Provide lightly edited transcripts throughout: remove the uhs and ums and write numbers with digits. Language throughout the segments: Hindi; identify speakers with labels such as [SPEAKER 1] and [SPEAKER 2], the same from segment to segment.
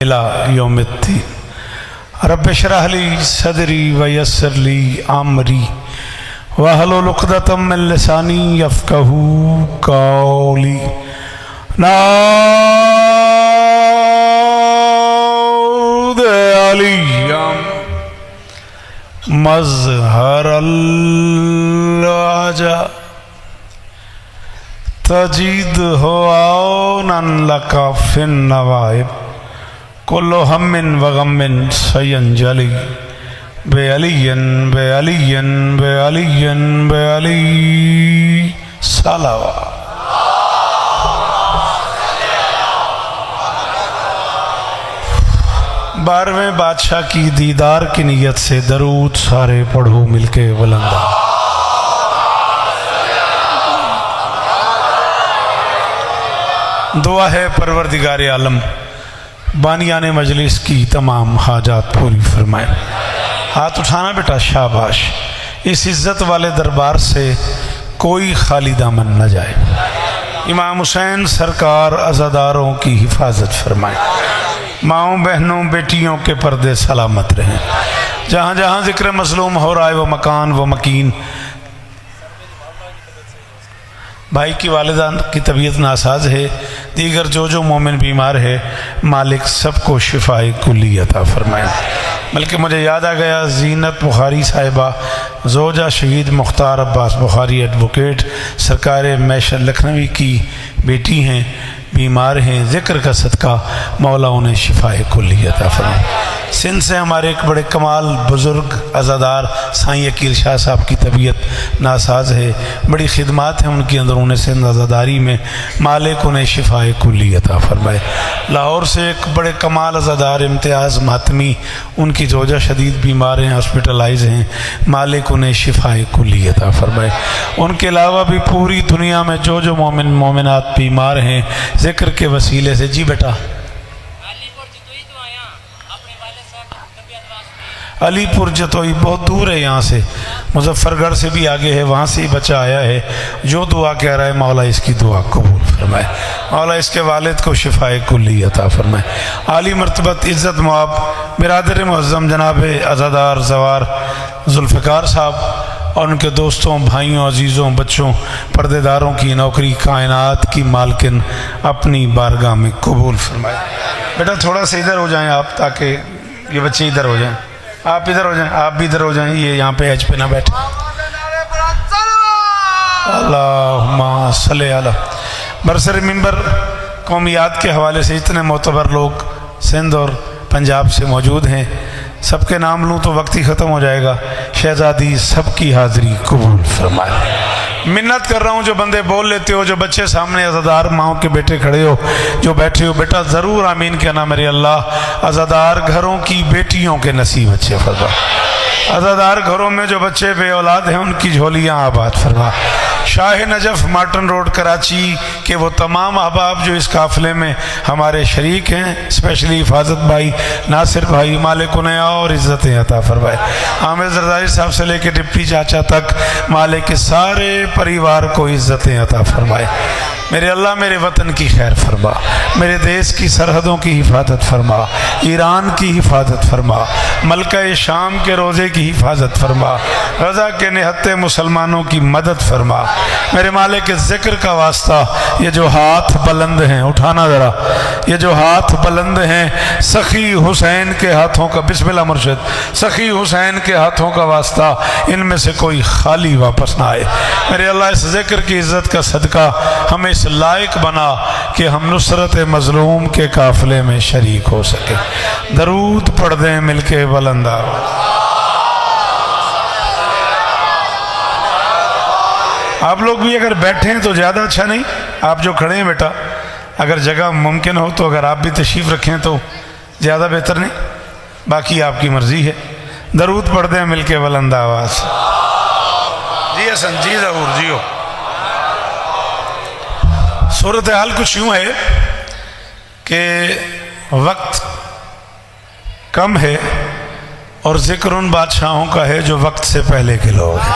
[SPEAKER 1] इला यौमिद्दीन रब्बि इश्रह ली सदरी व यस्सिर ली अमरी वहलुल उक़दतम मिन लिसानी यफ़क़हू क़ौली। नाऊद अलियम मज़हरल आजा तजीद हो औनन लका फिन नवाइब कुल्लु हम्मिन व गम्मिन सयंजली बे अलियन बे अलियन बे अलियन बे अली सलावा। बारहवें बादशाह की दीदार की नीयत से दरूद सारे पढ़ो मिलके बुलंदा। दुआ है परवरदिगार आलम बानियान मजलिस की तमाम हाजात पूरी फरमाए। हाथ उठाना बेटा, शाबाश। इस इज़्ज़त वाले दरबार से कोई खाली दामन न जाए। इमाम हुसैन सरकार अज़ादारों की हिफाजत फरमाए। माओं बहनों बेटियों के पर्दे सलामत रहें। जहाँ जहाँ ज़िक्र मज़लूम हो रहा है वो मकान वो मकीन। भाई की वालिदा की तबीयत नासाज है, दीगर जो मोमिन बीमार है, मालिक सबको शिफाए कुल्ली अता फरमाए। बल्कि मुझे याद आ गया, ज़ीनत बुखारी साहिबा ज़ोजा शहीद मुख्तार अब्बास बुखारी एडवोकेट सरकार मैशर लखनवी की बेटी हैं, बीमार हैं। ज़िक्र का सदका मौला उन्हें शिफाए कुल्ली अता फरमाए। सिंध से हमारे एक बड़े कमाल बुज़ुर्ग अज़ादार साईं अकील शाह साहब की तबीयत नासाज है, बड़ी खिदमात हैं उनकी अंदरूनी सिंध अज़ादारी में, मालिक उन्हें शिफाए कुल्ली अता फरमाए। लाहौर से एक बड़े कमाल अज़ादार इम्तियाज़ मातमी, उनकी जोजा शदीद बीमार हैं, हॉस्पिटलाइज हैं, मालिक उन्हें शिफाए कुल्ली अता फरमाए। उनके अलावा भी पूरी दुनिया में जो मोमिन मोमिनात बीमार हैं, ज़िक्र के वसीले से। जी बेटा, अलीपुर जतोई बहुत दूर है यहाँ से, मुजफ्फरगढ़ से भी आगे है, वहाँ से ही बच्चा आया है जो दुआ कह रहा है। मौला इसकी दुआ कबूल फरमाए, मौला इसके वालिद को शिफाए कुल्ली अता फरमाए। आली मर्तबत इज़्ज़त मुआब बिरादर मुअज़्ज़म जनाब अज़ादार ज़वार जुल्फ़िकार साहब और उनके दोस्तों भाइयों अजीज़ों बच्चों पर्देदारों की नौकरी कायनात की मालकिन अपनी बारगाह में कबूल फरमाए। बेटा थोड़ा सा इधर हो जाएं आप, ताकि ये बच्चे इधर हो जाएं, आप इधर हो जाएं, आप भी इधर हो जाएं, ये यहाँ पे एज पे ना बैठे। अल्लाहुम्मा सल्ली अला। बरसर मिंबर कौमियात के हवाले से इतने मोतबर लोग सिंध और पंजाब से मौजूद हैं, सबके नाम लूँ तो वक्त ही ख़त्म हो जाएगा। शहजादी सबकी हाज़िरी कबूल फरमाए। मिन्नत कर रहा हूँ, जो बंदे बोल लेते हो, जो बच्चे सामने अज़ादार माओं के बेटे खड़े हो, जो बैठे हो, बेटा ज़रूर आमीन कहना मेरे अल्लाह अज़ादार घरों की बेटियों के नसीब अच्छे फरमा। अज़ादार घरों में जो बच्चे बे औलाद हैं उनकी झोलियाँ आबाद फरमा। Shah Najaf Marton road Karachi के वो तमाम अहबाब जो इस काफ़िले में हमारे शरीक हैं, स्पेशली हिफाजत भाई नासिर भाई, मालिक उन्हें और इज़्ज़तें अता फरमाए। आमिर ज़रदारी साहब से लेकर डिप्टी चाचा तक मालिक के सारे परिवार को इज़्ज़तें अता फरमाए। मेरे अल्लाह मेरे वतन की खैर फरमा, मेरे देश की सरहदों की हिफाजत फरमा, ईरान की हिफाजत फरमा, मलका शाम के रोज़े की हिफाजत फरमा, रज़ा के निहत्ते मुसलमानों की मदद फरमा। मेरे मालिक के ज़िक्र का वास्ता ये जो हाथ बुलंद हैं, उठाना ज़रा, ये जो हाथ बुलंद हैं सखी हुसैन के हाथों का, बिस्मिल्लाह मुर्शिद, सखी हुसैन के हाथों का वास्ता इनमें से कोई खाली वापस ना आए। मेरे अल्लाह इस ज़िक्र की इज़्ज़त का सदका हमें इस लायक बना कि हम नुसरत मज़लूम के काफ़िले में शरीक हो सके। दरूद पढ़ दें मिलके बुलंदा। आप लोग भी अगर बैठे हैं तो ज़्यादा अच्छा नहीं, आप जो खड़े हैं बेटा, अगर जगह मुमकिन हो तो अगर आप भी तशरीफ़ रखें तो ज़्यादा बेहतर नहीं, बाकी आपकी मर्ज़ी है। दरूद पढ़ दें मिलके बुलंद आवाज़। जी हसन, जी ज़रूर, जी हो। सूरत हाल कुछ यूँ है कि वक्त कम है और ज़िक्र उन बादशाहों का है जो वक्त से पहले के लोग हैं।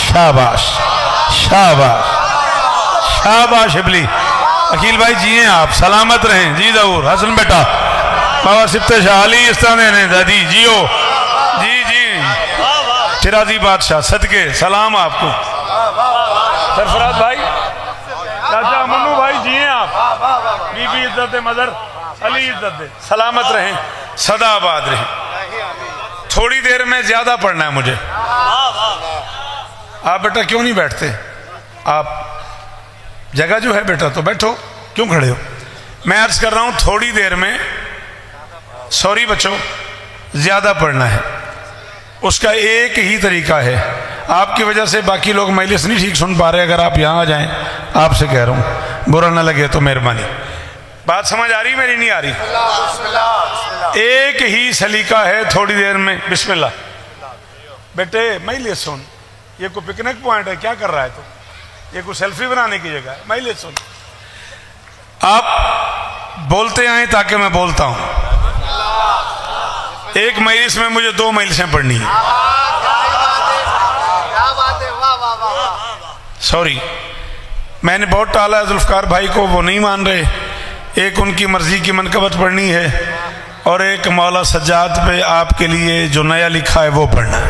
[SPEAKER 1] शाबाश शाबाश शाबाश इबली, अकील भाई जिए आप, सलामत रहें जी। जरूर हसन बेटा, बाबा सिफ्ते शाह अली इस तरह ने दादी जियो जी जी। चिराजी बादशाह सदके सलाम आपको। सरफराज भाई, चाचा मन्नू भाई जिए आप, बीबी इज्जत मदर अली इज्जत दे, सलामत रहें, सदा आबाद रहें। थोड़ी देर में ज्यादा पढ़ना है मुझे। आप बेटा क्यों नहीं बैठते? आप जगह जो है बेटा तो बैठो, क्यों खड़े हो? मैं अर्ज कर रहा हूं थोड़ी देर में, सॉरी बच्चों, ज्यादा पढ़ना है। उसका एक ही तरीका है, आपकी वजह से बाकी लोग मजलिस नहीं ठीक सुन पा रहे। अगर आप यहां आ जाएं, आपसे कह रहा हूं, बुरा ना लगे तो मेहरबानी। बात समझ आ रही मेरी? नहीं आ रही? एक ही सलीका है थोड़ी देर में। बिस्मिल्लाह बेटे, मजलिस सुन। ये कोई पिकनिक पॉइंट है? क्या कर रहा है तू? ये कोई सेल्फी बनाने की जगह है? मजलिस सुन। आप बोलते आए ताकि मैं बोलता हूं। एक मजलिस में मुझे 2 मजलिसें पढ़नी है। सॉरी, मैंने बहुत टाला है जुल्फकार भाई को, वो नहीं मान रहे। एक उनकी मर्जी की मनकबत पढ़नी है और एक मौला सज्जाद पे आपके लिए जो नया लिखा है वो पढ़ना है।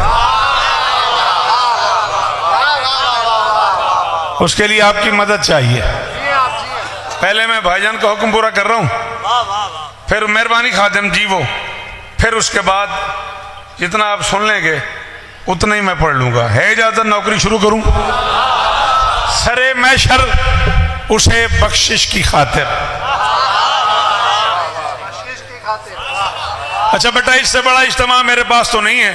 [SPEAKER 1] उसके लिए आपकी मदद चाहिए। पहले मैं भाईजान का हुक्म पूरा कर रहा हूं, फिर मेहरबानी खादिम जी वो, फिर उसके बाद जितना आप सुन लेंगे उतना ही मैं पढ़ लूंगा। है इजाजत नौकरी शुरू करूं? सरे मैशर उसे बख्शिश की खातिर। अच्छा बेटा, इससे बड़ा इज्तिमा मेरे पास तो नहीं है।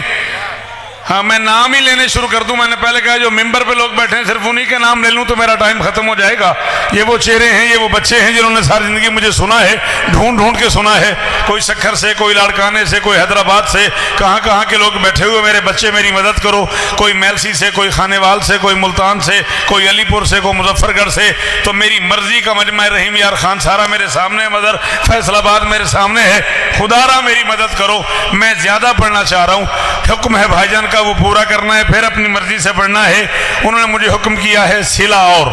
[SPEAKER 1] हाँ, मैं नाम ही लेने शुरू कर दूं। मैंने पहले कहा जो मिंबर पे लोग बैठे हैं सिर्फ उन्हीं के नाम ले लूं तो मेरा टाइम खत्म हो जाएगा। ये वो चेहरे हैं, ये वो बच्चे हैं जिन्होंने सारी जिंदगी मुझे सुना है, ढूंढ ढूंढ के सुना है। कोई सक्खर से, कोई लाड़काने से, कोई हैदराबाद से, कहाँ कहाँ के लोग बैठे हुए। मेरे बच्चे मेरी मदद करो। कोई मैलसी से, कोई खानेवाल से, कोई मुल्तान से, कोई अलीपुर से, कोई मुजफ्फरगढ़ से। तो मेरी मर्जी का मजमा रहीम यार खान सारा मेरे सामने, मदर फैसलाबाद मेरे सामने है। खुदारा मेरी मदद करो, मैं ज्यादा पढ़ना चाह रहा हूँ। हुक्म है भाईजान का, वो पूरा करना है, फिर अपनी मर्जी से पढ़ना है। उन्होंने मुझे हुक्म किया है सिला और,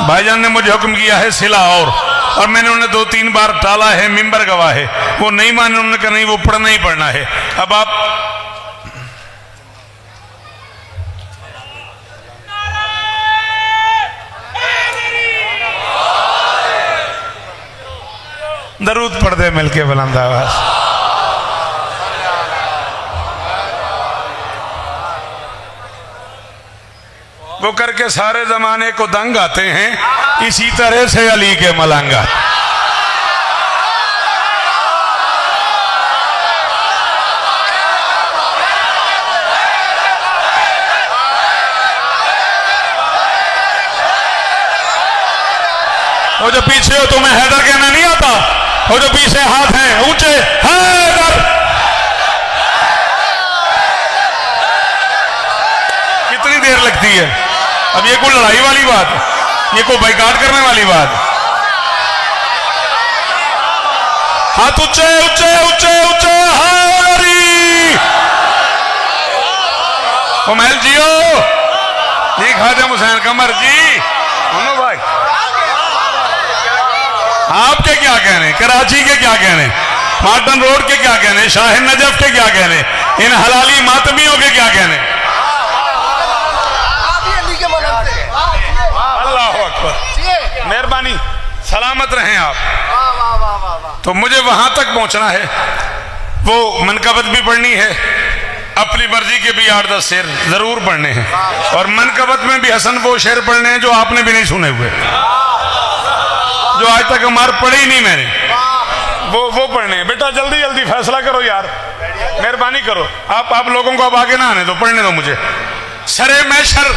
[SPEAKER 1] भाईजान ने मुझे हुक्म किया है सिला और मैंने उन्हें 2-3 बार टाला है, मिंबर गवाह है। वो नहीं माने, उन्होंने कहा नहीं वो पढ़ना ही पढ़ना है। अब आप दरूद पढ़ दे मिलके बुलंद आवाज। वो करके सारे जमाने को दंग आते हैं, इसी तरह से अली के मलंगा। वो जो पीछे हो तुम्हें हैदर कहना नहीं आता? वो जो पीछे हाथ हैं ऊंचे, हैदर। कितनी देर लगती है? अब ये कोई लड़ाई वाली बात, ये कोई बाइकाट करने वाली बात? हाथ ऊंचे ऊंचे ऊंचे ऊंचे, हैदरी। ओ महल जियो जी, खादिम हुसैन कमर जी, मनो भाई आपके क्या कहने, कराची के क्या कहने, मार्टन रोड के क्या कहने, शाह नजफ के क्या कहने, इन हलाली मातमियों के क्या कहने। अल्लाह अकबर, मेहरबानी, सलामत रहें आप। तो मुझे वहां तक पहुंचना है, वो मनकबत भी पढ़नी है, अपनी मर्जी के भी 8-10 शेर जरूर पढ़ने हैं, और मनकबत में भी हसन वो शेर पढ़ने हैं जो आपने भी नहीं सुने हुए, जो आज तक हमारे पढ़े ही नहीं मैंने, वो पढ़ने हैं। बेटा जल्दी जल्दी फैसला करो यार, मेहरबानी करो। आप लोगों को अब आगे ना आने दो, पढ़ने दो मुझे। सरे मैशर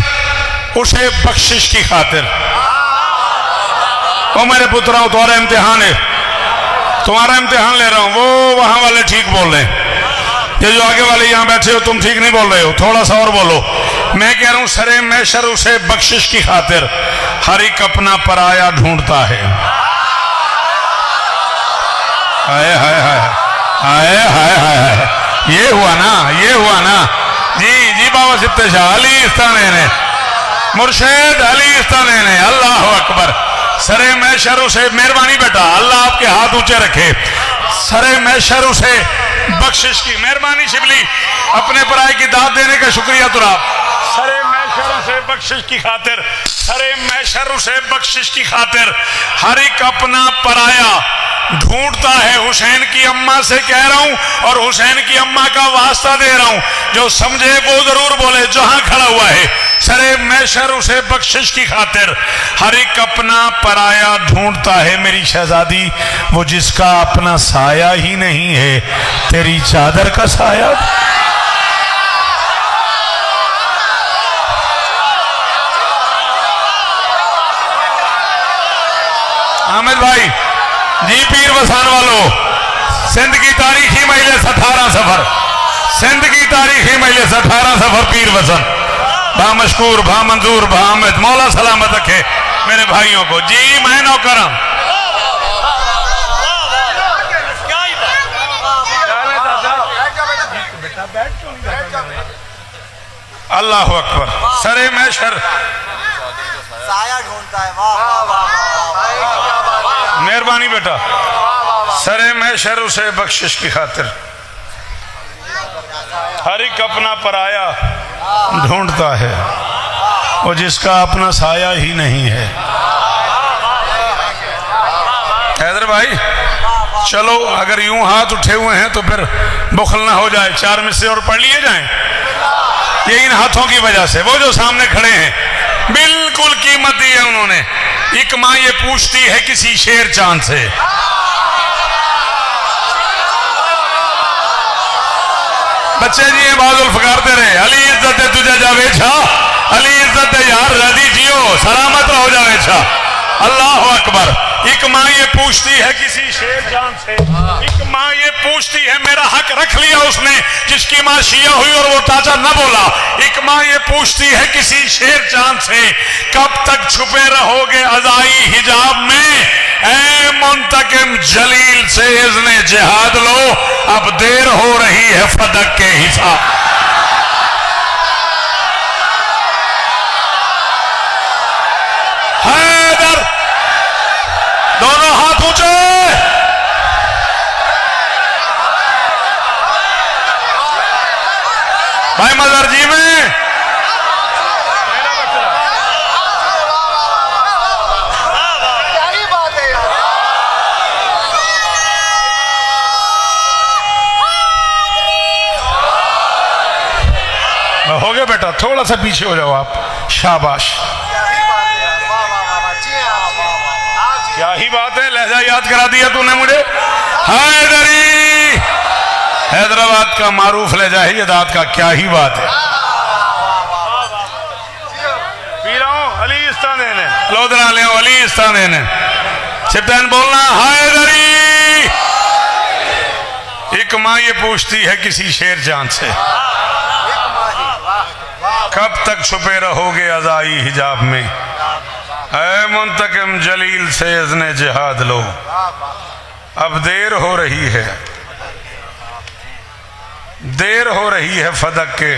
[SPEAKER 1] उसे बख्शिश की खातिर। ओ मेरे पुत्रों, तुम्हारा इम्तिहान है, तुम्हारा इम्तिहान ले रहा हूं। वो वहां वाले ठीक बोल रहे हैं, ये जो आगे वाले यहां बैठे हो तुम ठीक नहीं बोल रहे हो, थोड़ा सा और बोलो। मैं कह रहा हूं सरे मैशर उसे बख्शिश की खातिर हर एक अपना पराया ढूंढता है। हाय हाय हाय हाय हाय हाय, ये हुआ ना, ये हुआ ना जी जी। बाबा सिफ्ते शाह अली इस्ताने ने, मुर्शिद अली इस्ताने ने, अल्लाह अकबर। सरे मैशर उसे, मेहरबानी बेटा, अल्लाह आपके हाथ ऊंचे रखे, सरे मैशर उसे बख्शिश की, मेहरबानी शिबली, अपने पराये की दाद देने का शुक्रिया तुरा, सरे मैशर उसे बख्शिश की खातिर, सरे मैशर उसे बख्शिश की खातिर हर एक अपना पराया ढूंढता है। हुसैन की अम्मा से कह रहा हूं और हुसैन की अम्मा का वास्ता दे रहा हूं, जो समझे वो जरूर बोले जहां खड़ा हुआ है। सरे मैशर उसे बख्शिश की खातिर हर एक अपना पराया ढूंढता है मेरी शहजादी, वो जिसका अपना साया ही नहीं है, तेरी चादर का साया। आमिद भाई जी, पीर वसान वालों, सिंध की तारीखी मजलिस 18 सफर, सिंध की तारीखी मजलिस 18 सफर पीर वसन, भा मशकूर, भा मंजूर, भा अहमद, मौला सलामत रखे मेरे भाइयों को। जी मैं नौकरम, अल्लाह अकबर। सरे मैशर
[SPEAKER 2] साया ढूंढता है, वाह वाह वाह,
[SPEAKER 1] मेहरबानी बेटा, सरे मैशर उसे बख्शिश की खातिर हर एक अपना पराया ढूंढता है, वो जिसका अपना साया ही नहीं है। हैदर भाई चलो, अगर यूं हाथ उठे हुए हैं तो फिर बुखल ना हो जाए, 4 मिसरे और पढ़ लिए जाएं। ये इन हाथों की वजह से, वो जो सामने खड़े हैं बिल्कुल कीमत दी है उन्होंने। एक माँ ये पूछती है किसी शेर चांद से, बच्चे जी बाजुल फकारते रहे, अली इज्जत है तुझे जावे छा, अली इज्जत है यार राजी जियो, सलामत रहो जावे छा। अल्लाह अकबर। एक माँ ये पूछती है किसी शेर जान से, एक माँ ये पूछती है, मेरा हक रख लिया उसने जिसकी माँ शिया हुई और वो चाचा न बोला। एक माँ ये पूछती है किसी शेर चांद से, कब तक छुपे रहोगे अज़ाई हिजाब में, ऐ मुंतकिम जलील से इज़्ने जिहाद लो, अब देर हो रही है फदक के हिसाब। हैदर, दोनों हाथ ऊंचे, भाई मदर जी में हो गया बेटा, थोड़ा सा पीछे हो जाओ आप, शाबाश। क्या ही बात है, लहजा याद करा दिया तूने मुझे। हैदरी, हैदराबाद का मारूफ लहजा है ये दाद का, क्या ही बात है। पी रहा हूं अली इस्तान देने, लोदरा ले अली इस्तान देने, सिप्तान बोलना हैदरी। एक माँ ये पूछती है किसी शेर जान से, कब तक छुपे रहोगे अज़ाई हिजाब में, ऐ मुंतकिम जलील से इज़्ने जिहाद लो, अब देर हो रही है, देर हो रही है फदक के,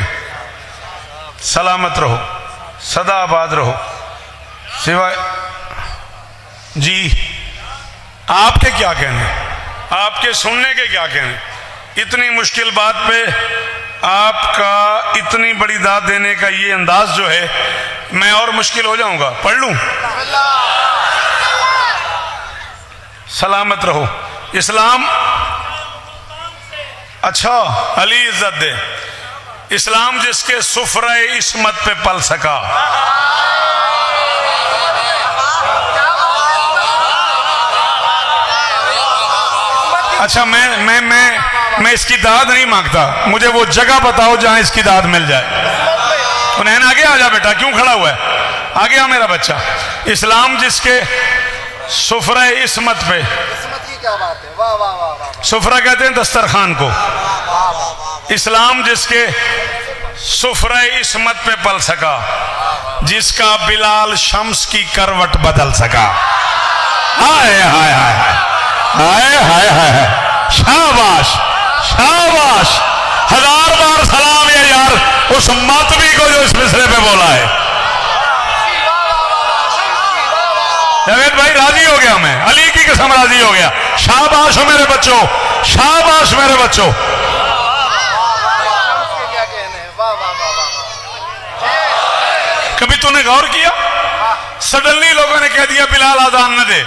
[SPEAKER 1] सलामत रहो, सदा आबाद रहो। सिवाय जी आपके क्या कहने, आपके सुनने के क्या कहने, इतनी मुश्किल बात पे आपका इतनी बड़ी दाद देने का ये अंदाज जो है, मैं और मुश्किल हो जाऊंगा। पढ़ लूं, सलामत रहो। इस्लाम, अच्छा अली इज्जत दे, इस्लाम जिसके सुफरे इस्मत पे पल सका, अच्छा मैं इसकी दाद नहीं मांगता, मुझे वो जगह बताओ जहां इसकी दाद मिल जाए। उन्हें आगे आ जा बेटा, क्यों खड़ा हुआ है, आगे आ मेरा बच्चा। इस्लाम जिसके सुफरा इस्मत पे,
[SPEAKER 2] क्या बात है, वाह वाह वाह वाह,
[SPEAKER 1] सुफरा कहते हैं दस्तरखान को, इस्लाम जिसके सुफरा इस्मत पे पल सका, जिसका बिलाल शम्स की करवट बदल सका। हाय हाय हाय हाय हाय हाय, शाबाश शाबाश, 1000 बार सलाम है यार उस मातमी को जो इस मिसरे पे बोला है। जावेद भाई राजी हो गया, मैं अली की कसम राजी हो गया। शाबाश हो मेरे बच्चों, शाबाश मेरे बच्चों।
[SPEAKER 2] क्या कहने हैं, वाह वाह वाह वाह।
[SPEAKER 1] कभी तूने गौर किया, सडनली लोगों ने कह दिया बिलाल आजान न दे।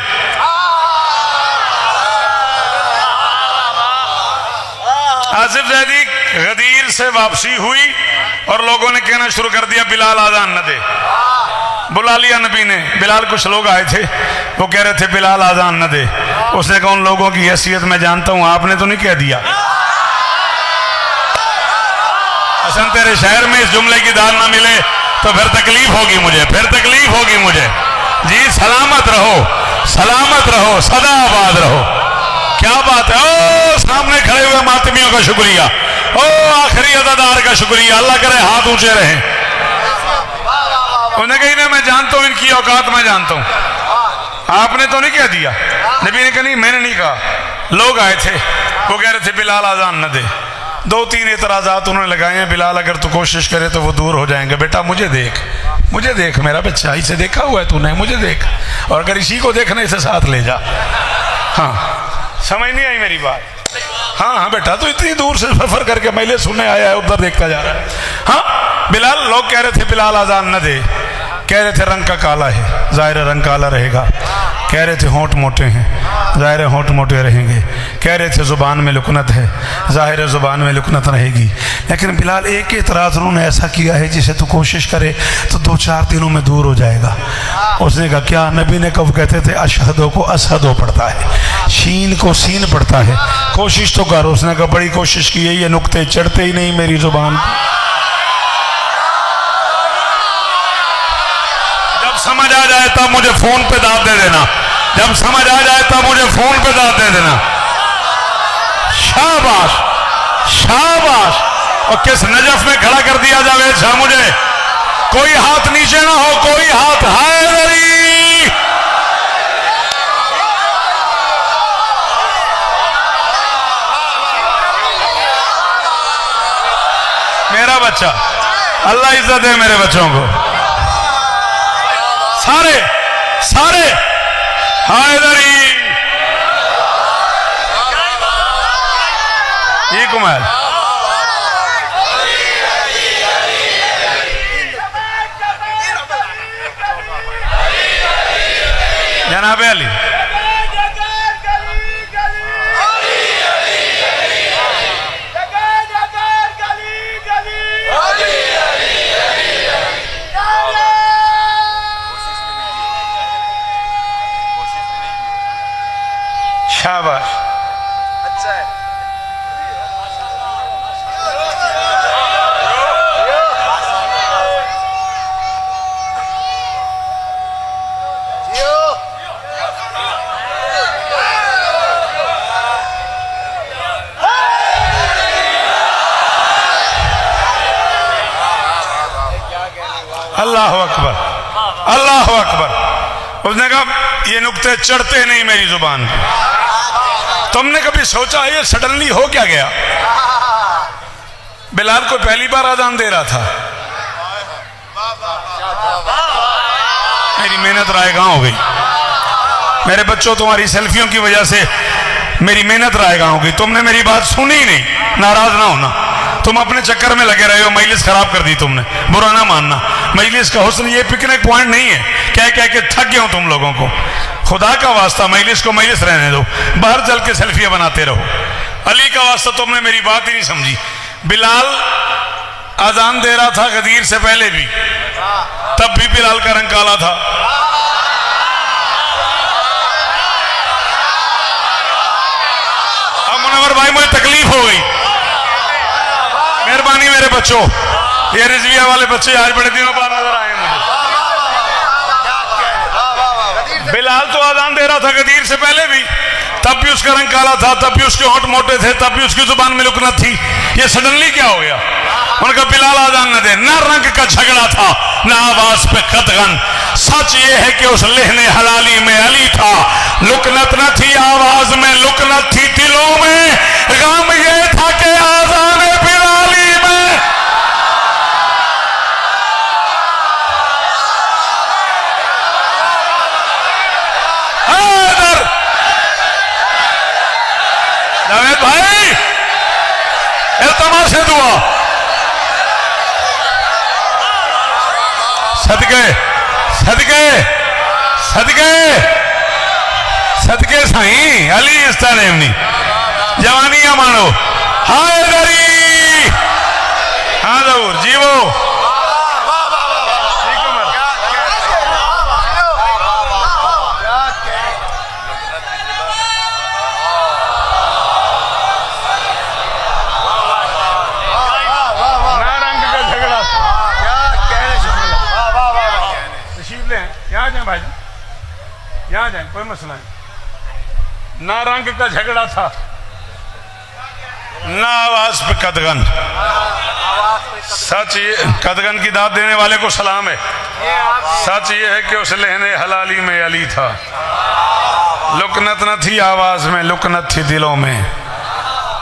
[SPEAKER 1] आसिफ जैदी गदीर से वापसी हुई और लोगों ने कहना शुरू कर दिया बिलाल आजान न दे। बुला लिया नबी ने बिलाल, कुछ लोग आए थे वो कह रहे थे बिलाल आजान न दे। उसने कहा उन लोगों की हैसियत मैं जानता हूं, आपने तो नहीं कह दिया। हसन तेरे शहर में इस जुमले की दाद ना मिले तो फिर तकलीफ होगी मुझे, फिर तकलीफ होगी मुझे। जी सलामत रहो, सलामत रहो, सदा आबाद रहो। क्या बात है। ओ सामने खड़े हुए मातमियों का शुक्रिया, ओ आखिरी अदादार का शुक्रिया, अल्लाह करे हाथ ऊंचे रहें। उन्होंने कही ना मैं जानता हूं इनकी औकात, मैं जानता हूं, आपने तो नहीं कह दिया। नबी ने कहा नहीं मैंने नहीं कहा। लोग आए थे वो कह रहे थे बिलाल आजान न दे। 2-3 एतराजात उन्होंने लगाए हैं, बिलाल अगर तू कोशिश करे तो वो दूर हो जाएंगे। बेटा मुझे देख, मुझे देख मेरा बच्चा, इसे देखा हुआ है तूने, मुझे देख, और अगर इसी को देखना इसे साथ ले जा। हाँ समझ नहीं आई मेरी बात। हाँ हाँ बेटा, तो इतनी दूर से सफर करके मैले सुनने आया है, उधर देखता जा रहा है। हाँ बिलाल, लोग कह रहे थे बिलाल आजान न दे, कह रहे थे रंग का काला है, जाहिर रंग काला रहेगा, कह रहे थे होंठ मोटे हैं, जाहिर होंठ मोटे रहेंगे, कह रहे थे जुबान में लुकनत है, जाहिर जुबान में लुकनत रहेगी। लेकिन बिलाल एक एतराज़ उन्होंने ऐसा किया है जिसे तू कोशिश करे तो 2-4 दिनों में दूर हो जाएगा। उसने कहा क्या? नबी ने कब कहते थे अशहदो को असहदो पड़ता है, शीन को सीन पड़ता है, कोशिश तो कर। उसने कहा बड़ी कोशिश की है, ये नुक्ते चढ़ते ही नहीं मेरी जुबान। समझ आ जाए तब मुझे फोन पे दाद दे देना, जब समझ आ जाए तब मुझे फोन पे दाद दे देना। शाबाश शाबाश। और किस नजफ में खड़ा कर दिया जावेद शाह मुझे। कोई हाथ नीचे ना हो, कोई हाथ हैदरी। मेरा बच्चा, अल्लाह इज्जत दे मेरे बच्चों को। सारे सारे हैदरी। ये कुमार जनाब अली। शाबाश।
[SPEAKER 2] अच्छा है।
[SPEAKER 1] अल्लाह अकबर, अल्लाह अकबर। उसने कहा ये नुक्ते चढ़ते नहीं मेरी जुबान पे। तुमने कभी सोचा ये सडनली हो क्या गया? बिलाल को पहली बार अजान दे रहा था, मेरी मेहनत रायगां हो गई। मेरे बच्चों, तुम्हारी सेल्फियों की वजह से मेरी मेहनत रायगां हो गई। तुमने मेरी बात सुनी ही नहीं, नाराज ना होना। तुम अपने चक्कर में लगे रहे हो, मजलिस खराब कर दी तुमने, बुरा ना मानना। मजलिस का हुस्न ये पिकनिक पॉइंट नहीं है। कह कह के थक गया हूं तुम लोगों को। खुदा का वास्ता मजलिस को मजलिस रहने दो, बाहर चल के सेल्फियां बनाते रहो। अली का वास्ता, तुमने मेरी बात ही नहीं समझी। बिलाल अजान दे रहा था गदीर से पहले भी, तब भी बिलाल का रंग काला था। अब मुनव्वर भाई मुझे तकलीफ हो गई, मेहरबानी मेरे बच्चों। ये रिजविया वाले बच्चे आज बड़े दिनों बाद नजर आए मुझे। बिलाल तो अजान दे रहा था गदीर से पहले भी, तब भी उसका रंग काला था, तब भी उसके होंठ मोटे थे, तब भी उसकी जुबान में लुकनत थी। ये सडनली क्या हो गया? उनका बिलाल अजान न दे। न रंग का झगड़ा था, न आवाज पे कतगन। सच ये है कि उस लेहने हलाली में अली था। लुकनत न थी आवाज में, लुकनत थी दिलों में। गम ये था कि आजान बिलाली में जावेद भाई इल्तमास से दुआ। सदके सदके सदके सदके साईं अली इस्तारेमनी जवानियां मानो। हाय दरी हाँ जरूर जीवो। यहाँ जाए भाई, यहाँ जाए, कोई मसला नहीं। ना रंग का झगड़ा था, ना आवाज पे कदगन। सच ये कदगन की दाद देने वाले को सलाम है। सच ये है कि उस लहने हलाली में अली था। लुकनत न थी आवाज में, लुकनत थी दिलों में।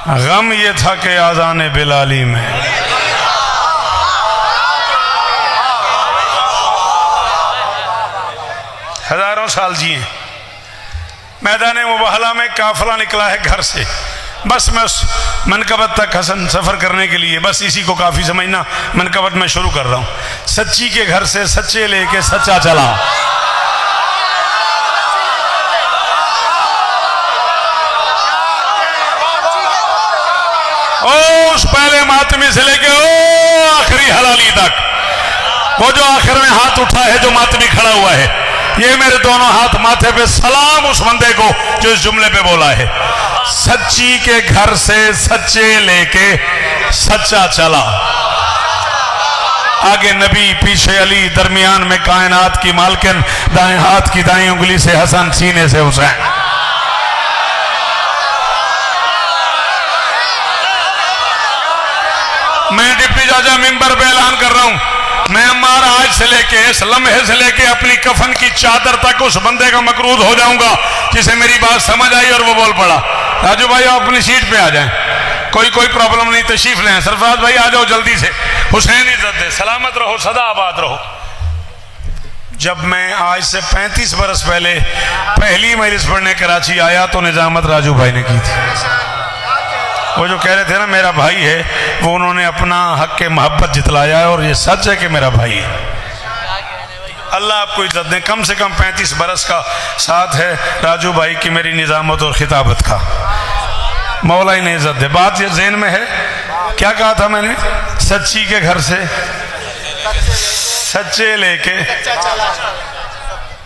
[SPEAKER 1] गम ये था कि आज़ान बिलाली में। हजारों साल जिए। मैदान मुबाहला में काफिला निकला है घर से, बस मैं उस मनकबत तक हसन सफर करने के लिए, बस इसी को काफी समझना। मनकबत में शुरू कर रहा हूं। सच्ची के घर से सच्चे लेके सच्चा चला। ओ उस पहले मातमी से लेके ओ आखिरी हलाली तक, वो जो आखिर में हाथ उठा है, जो मातमी खड़ा हुआ है, ये मेरे दोनों हाथ माथे पे सलाम उस बंदे को जो इस जुमले पे बोला है। सच्ची के घर से सच्चे लेके सच्चा चला। आगे नबी, पीछे अली, दरमियान में कायनात की मालकिन, दाएं हाथ की दाएं उंगली से हसन, सीने से हुसैन। मैं डिप्टी चाचा मिंबर पे ऐलान कर रहा हूं, मैं अम्मार आज से लेके, इस लम्हे से लेके अपनी कफन की चादर तक उस बंदे का मकरूद हो जाऊंगा जिसे मेरी बात समझ आई और वो बोल पड़ा। राजू भाई आप अपनी सीट पे आ जाएं, कोई प्रॉब्लम नहीं, तशरीफ लें। सरफराज भाई आ जाओ जल्दी से। हुसैन इज्जत दे, सलामत रहो, सदा आबाद रहो। जब मैं आज से 35 बरस पहले पहली मजलिस पढ़ने कराची आया तो निजामत राजू भाई ने की थी। वो जो कह रहे थे ना मेरा भाई है, वो उन्होंने अपना हक के मोहब्बत जितलाया है, और ये सच है कि मेरा भाई है। अल्लाह आपको इज्जत दे। कम से कम 35 बरस का साथ है राजू भाई की मेरी निजामत और खिताबत का। मौला ही ने इज्जत दे। बात ये ज़हन में है, क्या कहा था मैंने? सच्ची के घर से सच्चे लेके।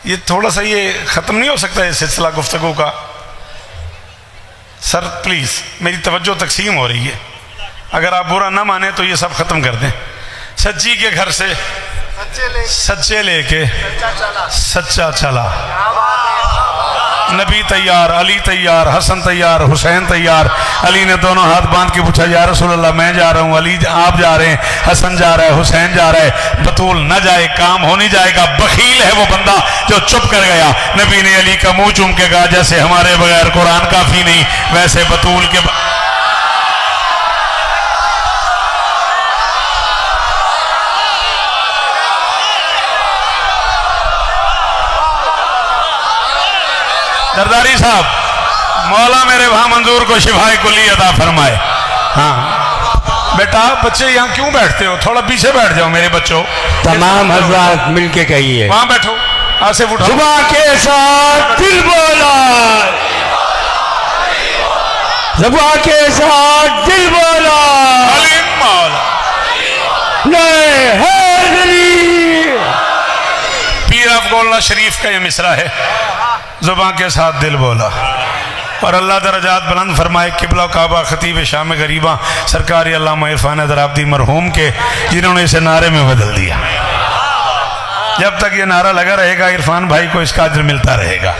[SPEAKER 1] ये थोड़ा सा ये ख़त्म नहीं हो सकता ये सिलसिला गुफ्तगू का? सर प्लीज़ मेरी तवज्जो तकसीम हो रही है, अगर आप बुरा ना माने तो ये सब ख़त्म कर दें। सच्ची के घर से सच्चे लेके सच्चा चला। नबी तैयार, अली तैयार, हसन तैयार, हुसैन तैयार। अली ने दोनों हाथ बांध के पूछा, या रसूल अल्लाह मैं जा रहा हूँ, अली आप जा रहे हैं, हसन जा रहा है, हुसैन जा रहा है, बतूल न जाए काम हो नहीं जाएगा। बखील है वो बंदा जो चुप कर गया। नबी ने अली का मुंह चूम के कहा, जैसे हमारे बगैर कुरान काफी नहीं, वैसे बतूल के सरदारी साहब, मौला मेरे वहां मंजूर को शिफाए कुली अता फरमाए। हाँ बेटा, बच्चे यहाँ क्यों बैठते हो? थोड़ा पीछे बैठ जाओ मेरे बच्चों।
[SPEAKER 3] तमाम हजरात मिलके कहिए,
[SPEAKER 1] वहां बैठो, आसिफ उठो।
[SPEAKER 3] जुबां के साथ दिल बोला, जुबां के साथ दिल बोला,
[SPEAKER 1] अली मौला
[SPEAKER 3] नहीं है।
[SPEAKER 1] पीर अफगोल्ला शरीफ का ये मिसरा है, जुबां के साथ दिल बोला। और अल्लाह दरजात बुलंद फरमाए। किबला काबा खतीब शाम गरीबा सरकारी अल्लामा इरफान दराब्दी मरहूम के, जिन्होंने इसे नारे में बदल दिया। जब तक ये नारा लगा रहेगा इरफान भाई को इसका अज्र मिलता रहेगा।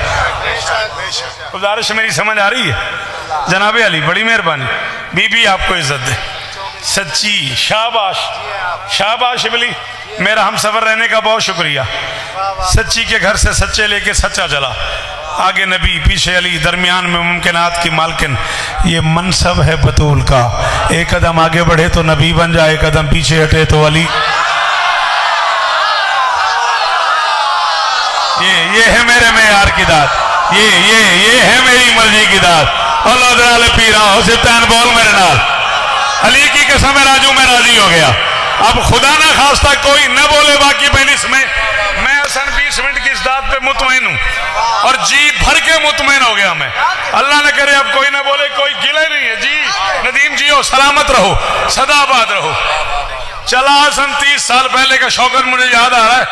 [SPEAKER 1] गुजारिश मेरी समझ आ रही है? जनाबे अली बड़ी मेहरबानी। बीबी आपको इज्जत दे। सच्ची, शाबाश शाबाश इबली, मेरा हम सफर रहने का बहुत शुक्रिया। सच्ची के घर से सच्चे लेके सच्चा चला। आगे नबी, पीछे अली, दरमियान में मुमकिनात की मालकिन। ये मनसब है बतूल का। एक कदम आगे बढ़े तो नबी बन जाए, एक कदम पीछे हटे तो अली। ये है मेरे मेयार की दात, ये है मेरी मर्जी की दात। औलाद बदला ले पी रहा हो। सिफ्तान बोल मेरे नाल, अली की कसम है राजू मैं राजी हो गया। अब खुदा ना खास्ता कोई न बोले बाकी मजलिस में, मैं असन 20 मिनट की इस बात पे मुतमईन हूँ और जी भर के मुतमईन हो गया मैं। अल्लाह न करे अब कोई ना बोले, कोई गिले नहीं है जी। नदीम जी हो, सलामत रहो, सदाबाद रहो। चला सन 30 साल पहले का शौकत मुझे याद आ रहा है।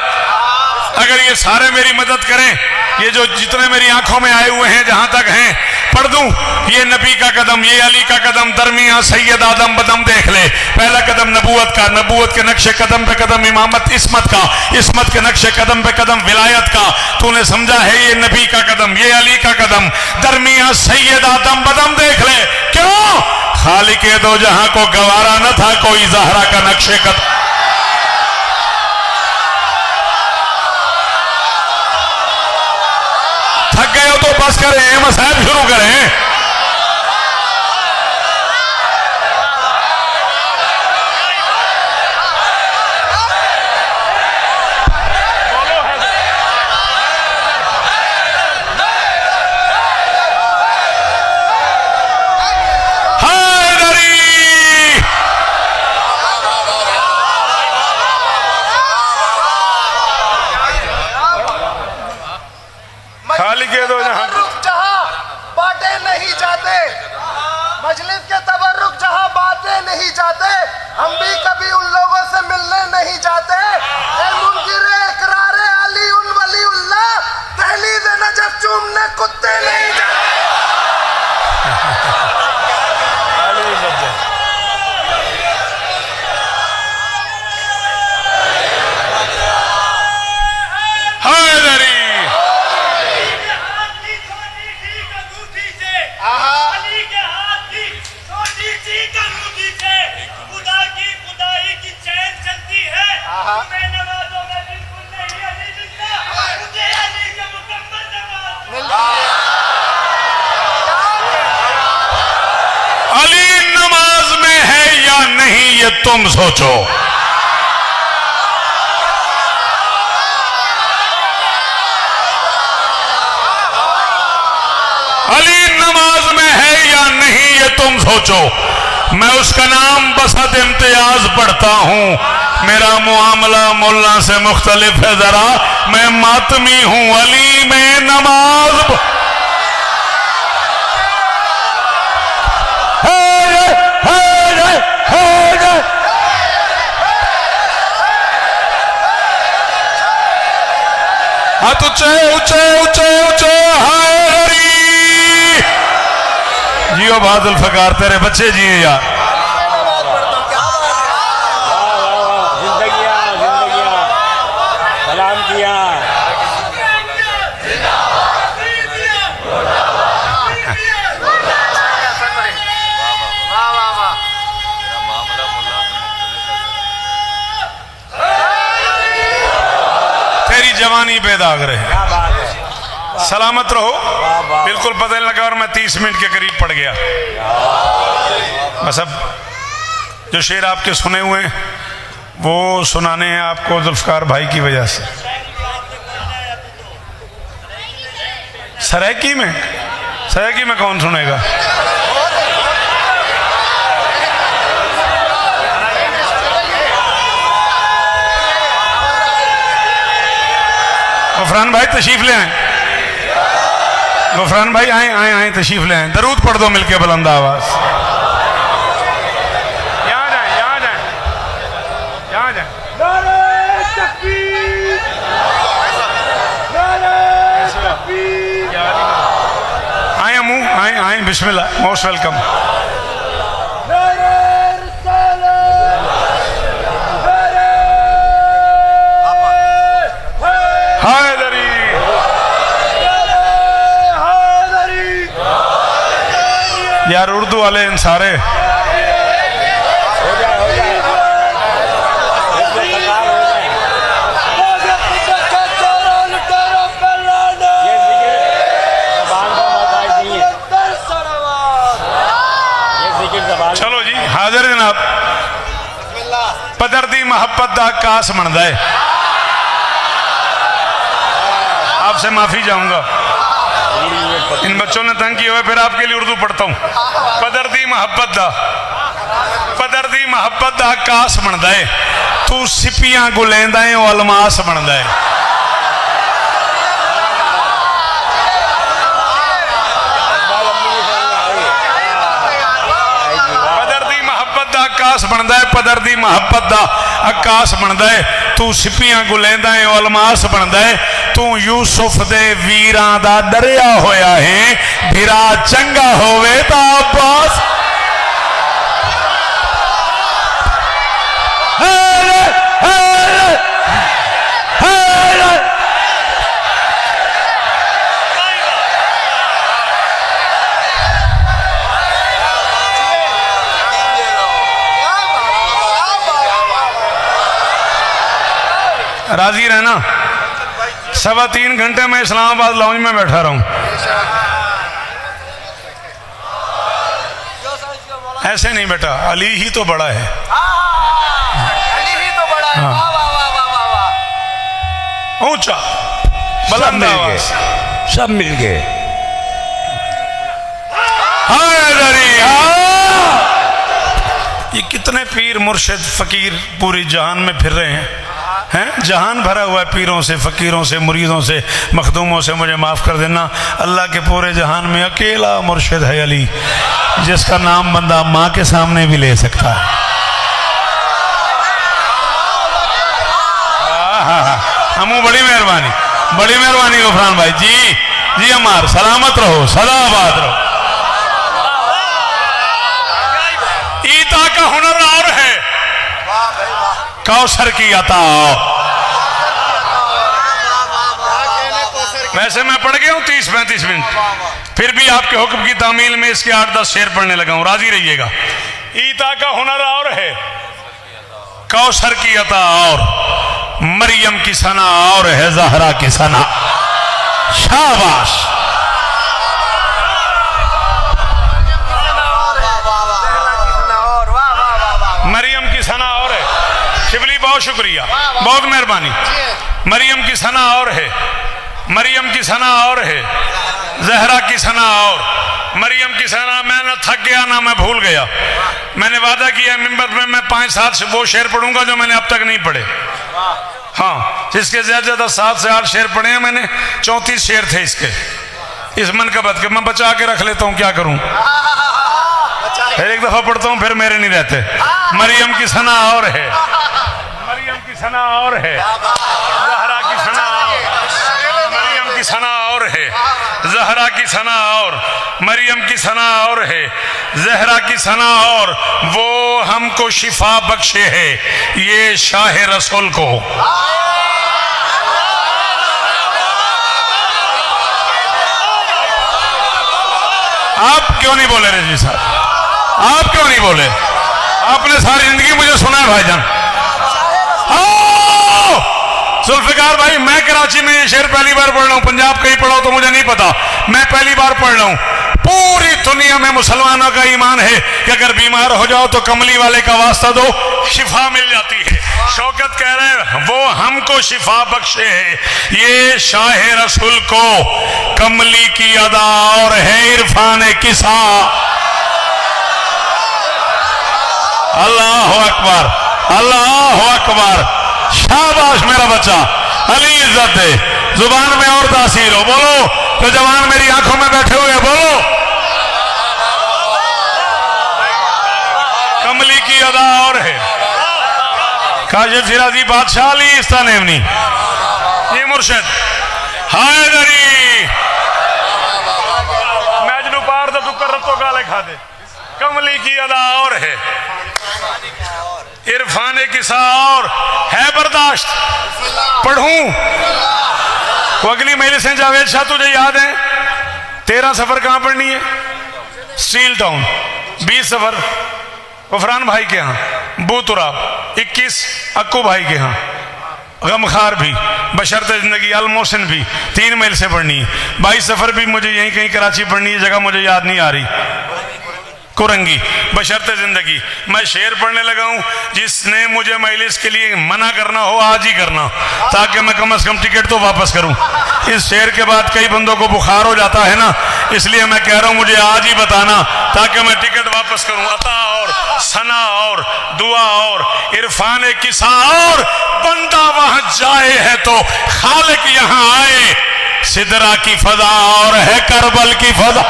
[SPEAKER 1] अगर ये सारे मेरी मदद करें, ये जो जितने मेरी आंखों में आए हुए हैं जहां तक हैं पढ़ दूं, ये नबी का कदम, ये अली का कदम, दरमिया सैयद आदम बदम देख ले। पहला कदम नबूवत का, नबूवत के नक्शे कदम पे कदम इमामत इस्मत का, इस्मत के नक्शे कदम पे कदम विलायत का। तूने समझा है ये नबी का कदम, ये अली का कदम, दरमिया सैयद आदम बदम देख ले। क्यों? खालिके दो जहां को गवारा न था कोई जहरा का नक्शे कदम। थक गए हो तो बस करें, मसाइब शुरू करें।
[SPEAKER 2] मजलिस के तबर्रुक जहां बातें नहीं जाते, हम भी कभी उन लोगों से मिलने नहीं जाते। ए मुनकिरे इकरारे अली उन वलीउल्लाह, दहलीज़ नजफ चूमने कुत्ते नहीं जाते।
[SPEAKER 1] अली नमाज में है या नहीं ये तुम सोचो। अली नमाज में है या नहीं ये तुम सोचो। मैं उसका नाम बसत इम्तियाज पढ़ता हूं, मेरा मुआमला मुल्ला से मुख्तलिफ है जरा, मैं मातमी हूं। अली में नमाज हाथ ऊंचे ऊंचे ऊंचे ऊंचे हायरी जियो बादल फकार तेरे बच्चे जिए यार।
[SPEAKER 3] जिंदगियां जिंदगियां सलाम किया।
[SPEAKER 1] तेरी जवानी बेदाग रहे, सलामत रहो। बिल्कुल पता नहीं लगा और मैं 30 मिनट के करीब पड़ गया। बस अब जो शेर आपके सुने हुए हैं वो सुनाने हैं आपको जुल्फकार भाई की वजह से। सरायकी में कौन सुनेगा? गफरान भाई तशरीफ ले आए, गफरान भाई आए आए आए तशरीफ ले आए। दरूद पढ़ दो मिलके बुलंद आवाज। यहाँ जाए यहाँ जाए यहाँ जाए।
[SPEAKER 3] नारे तकबीर, नारे तकबीर।
[SPEAKER 1] आए अमू आए आए, बिस्मिल्लाह, मोस्ट वेलकम। यार उर्दू वाले इन सारे चलो जी हाजिर जनाब। पदर दी मोहब्बत दा कास बनता है। आपसे माफी चाहूंगा, इन बच्चों ने तंग किया हुआ, फिर आपके लिए उर्दू पढ़ता हूँ। पदरदी मोहब्बत दा, पदरदी मोहब्बत दा आकाश बनता है, तू सिपियां गुलेंदा है वो अलमास बनता है। आकाश बनता है, पदरदी मोहब्बत दा आकाश बनता है, तू सिपियां गुलेंदा है वो अलमास बनता है। तू यूसुफ दे वीरां दा डरिया होया है, भिरा चंगा होवे ता अब्बास। राजी रहना। 3.25 घंटे में इस्लामाबाद लॉन्ज में बैठा रहा हूं। ऐसे नहीं बेटा, अली ही तो बड़ा है।
[SPEAKER 2] अली ही तो बड़ा है। वाह वाह वाह वाह वाह वाह।
[SPEAKER 1] ऊंचा
[SPEAKER 3] सब
[SPEAKER 1] बुलंद
[SPEAKER 3] मिल गए,
[SPEAKER 1] आवाज।
[SPEAKER 3] सब मिल गए।
[SPEAKER 1] ये कितने पीर मुर्शिद फकीर पूरी जहान में फिर रहे हैं, हैं? जहान भरा हुआ है पीरों से, फकीरों से, मुरीदों से, मखदूमों से। मुझे माफ़ कर देना, अल्लाह के पूरे जहान में अकेला मुर्शिद है अली, जिसका नाम बंदा माँ के सामने भी ले सकता है। हमू बड़ी मेहरबानी, बड़ी मेहरबानी गुफरान भाई जी। जी अमार सलामत रहो, सदाबाद रहो। ईता का हुनर और है, कौसर की अता। वैसे मैं पढ़ गया हूँ 30-35 मिनट, फिर भी आपके हुक्म की तामील में इसके 8-10 शेर पढ़ने लगा हूँ, राजी रहिएगा। ईता का हुनर और है, कौसर की अता और, मरियम की सना और है, जहरा की सना। शाबाश। मरियम की सना और है, शिबली बहुत शुक्रिया, बहुत मेहरबानी। मरियम की सना और है, मरियम की सना और है, जहरा की सना और, मरियम की सना। मैं न थक गया ना मैं भूल गया। मैंने वादा किया मिंबर पे मैं 5-7 वो शेर पढ़ूंगा जो मैंने अब तक नहीं पढ़े। हाँ, जिसके ज्यादा 7 से 8 शेर पढ़े हैं मैंने। 34 शेर थे इसके, इस मनकबत के। मैं बचा के रख लेता हूँ, क्या करूँ। फिर एक दफा पढ़ता हूँ, फिर मेरे नहीं रहते। मरियम की सना और है, मरियम की सना और है, जहरा की सना और, मरियम की सना और है, जहरा की सना और, मरियम की सना और है, जहरा की सना और। वो हमको शिफा बख्शे है, ये शाह रसूल को। आप क्यों नहीं बोले रजी साहब, आप क्यों नहीं बोले? आपने सारी जिंदगी मुझे सुना है भाईजान। जुल्फिकार भाई, मैं कराची में ये शेर पहली बार पढ़ रहा हूँ, पंजाब कहीं पढ़ा तो मुझे नहीं पता, मैं पहली बार पढ़ रहा हूँ। पूरी दुनिया में मुसलमानों का ईमान है कि अगर बीमार हो जाओ तो कमली वाले का वास्ता दो, शिफा मिल जाती है। शौकत कह रहे हैं वो हमको शिफा बख्शे है, ये शाह रसूल को, कमली की अदा और है इरफान किसा। अल्लाह अकबर, अल्लाह अकबर। शाबाश मेरा बच्चा, अली इज्जत दे, जुबान में और तासीर हो। बोलो तो जवान मेरी आंखों में बैठे हुए बोलो, कमली की अदा और है। काशिफ शिराजी बादशाह अली इस्तानेवनी, ये मुर्शिद हायदरी मैजनू पार द तुक्कर रत्तो गाले खा दे। कमली की अदा और है, इरफान किसा और है। बर्दाश्त पढ़ूं तो अगली मजलिस से जावेद शाह तुझे याद है 13 सफर कहां पढ़नी है? Steel town. 20 सफर गुफरान भाई के यहाँ, बूतुरा। 21 अक्कू भाई के यहाँ, गमखार भी, बशर्ते जिंदगी, अलमोहसिन भी 3 मील से पढ़नी है। 22 सफर भी मुझे यहीं कहीं कराची पढ़नी है, जगह मुझे याद नहीं आ रही। कुरंगी बशर्ते जिंदगी। मैं शेर पढ़ने लगा हूँ, जिसने मुझे मजलिस के लिए मना करना हो आज ही करना, ताकि मैं कम से कम टिकट तो वापस करूँ। इस शेर के बाद कई बंदों को बुखार हो जाता है ना, इसलिए मैं कह रहा हूँ मुझे आज ही बताना ताकि मैं टिकट वापस करूँ। अता और सना और दुआ और इरफान किसा और बंदा वहां जाए है तो खालिक यहाँ आए, सिदरा की फजा और है करबल की फजा।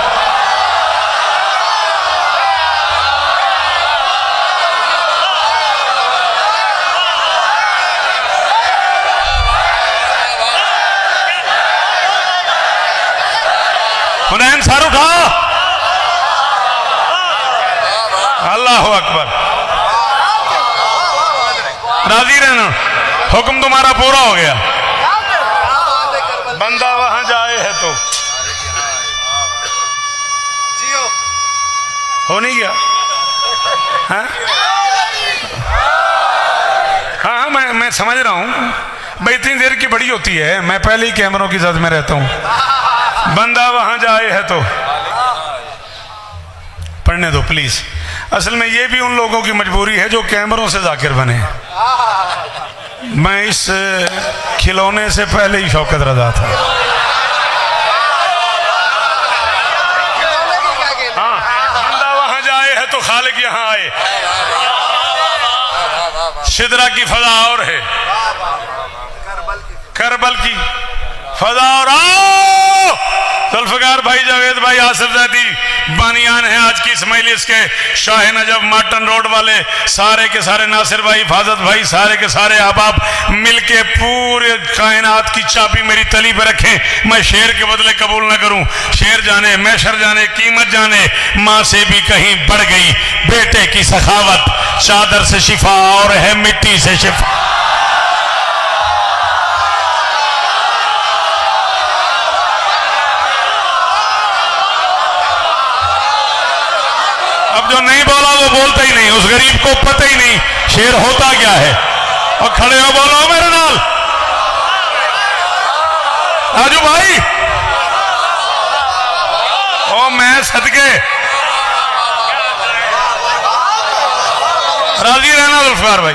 [SPEAKER 1] हुनैन सर उठा, अल्लाह अकबर। राजी रहना, हुक्म तुम्हारा पूरा हो गया। बंदा वहां जाए है तो हो नहीं गया। हाँ हाँ मैं समझ रहा हूँ भाई, इतनी देर की बड़ी होती है, मैं पहले ही कैमरों की जद में रहता हूँ। बंदा वहां जाए है तो पढ़ने दो प्लीज। असल में ये भी उन लोगों की मजबूरी है जो कैमरों से जाकिर बने। मैं इस खिलौने से पहले ही शौकत रजा था। हाँ, बंदा वहां जाए है तो खालिक यहाँ आए, सिदरा की फजा और है करबल की फजा और आओ। जुल्फकार भाई, जावेद भाई, आसिफ जैदी बानियान हैं आज की इस मजलिस के। शाह नजफ मार्टन रोड वाले सारे के सारे, नासिर भाई, हिफाजत भाई, सारे के सारे अहबाब मिलके पूरे कायनात की चाबी मेरी तली पे रखें। मैं शेर के बदले कबूल न करूं। शेर जाने, मैशर जाने, कीमत जाने, माँ से भी कहीं बढ़ गई बेटे की सखावत, चादर से शिफा और है मिट्टी से शिफा। अब जो नहीं बोला वो बोलता ही नहीं, उस गरीब को पता ही नहीं शेर होता क्या है। और खड़े हो, बोलो मेरे नाल, राजू भाई। ओ मैं सदके राजी रहना जुल्फकार भाई,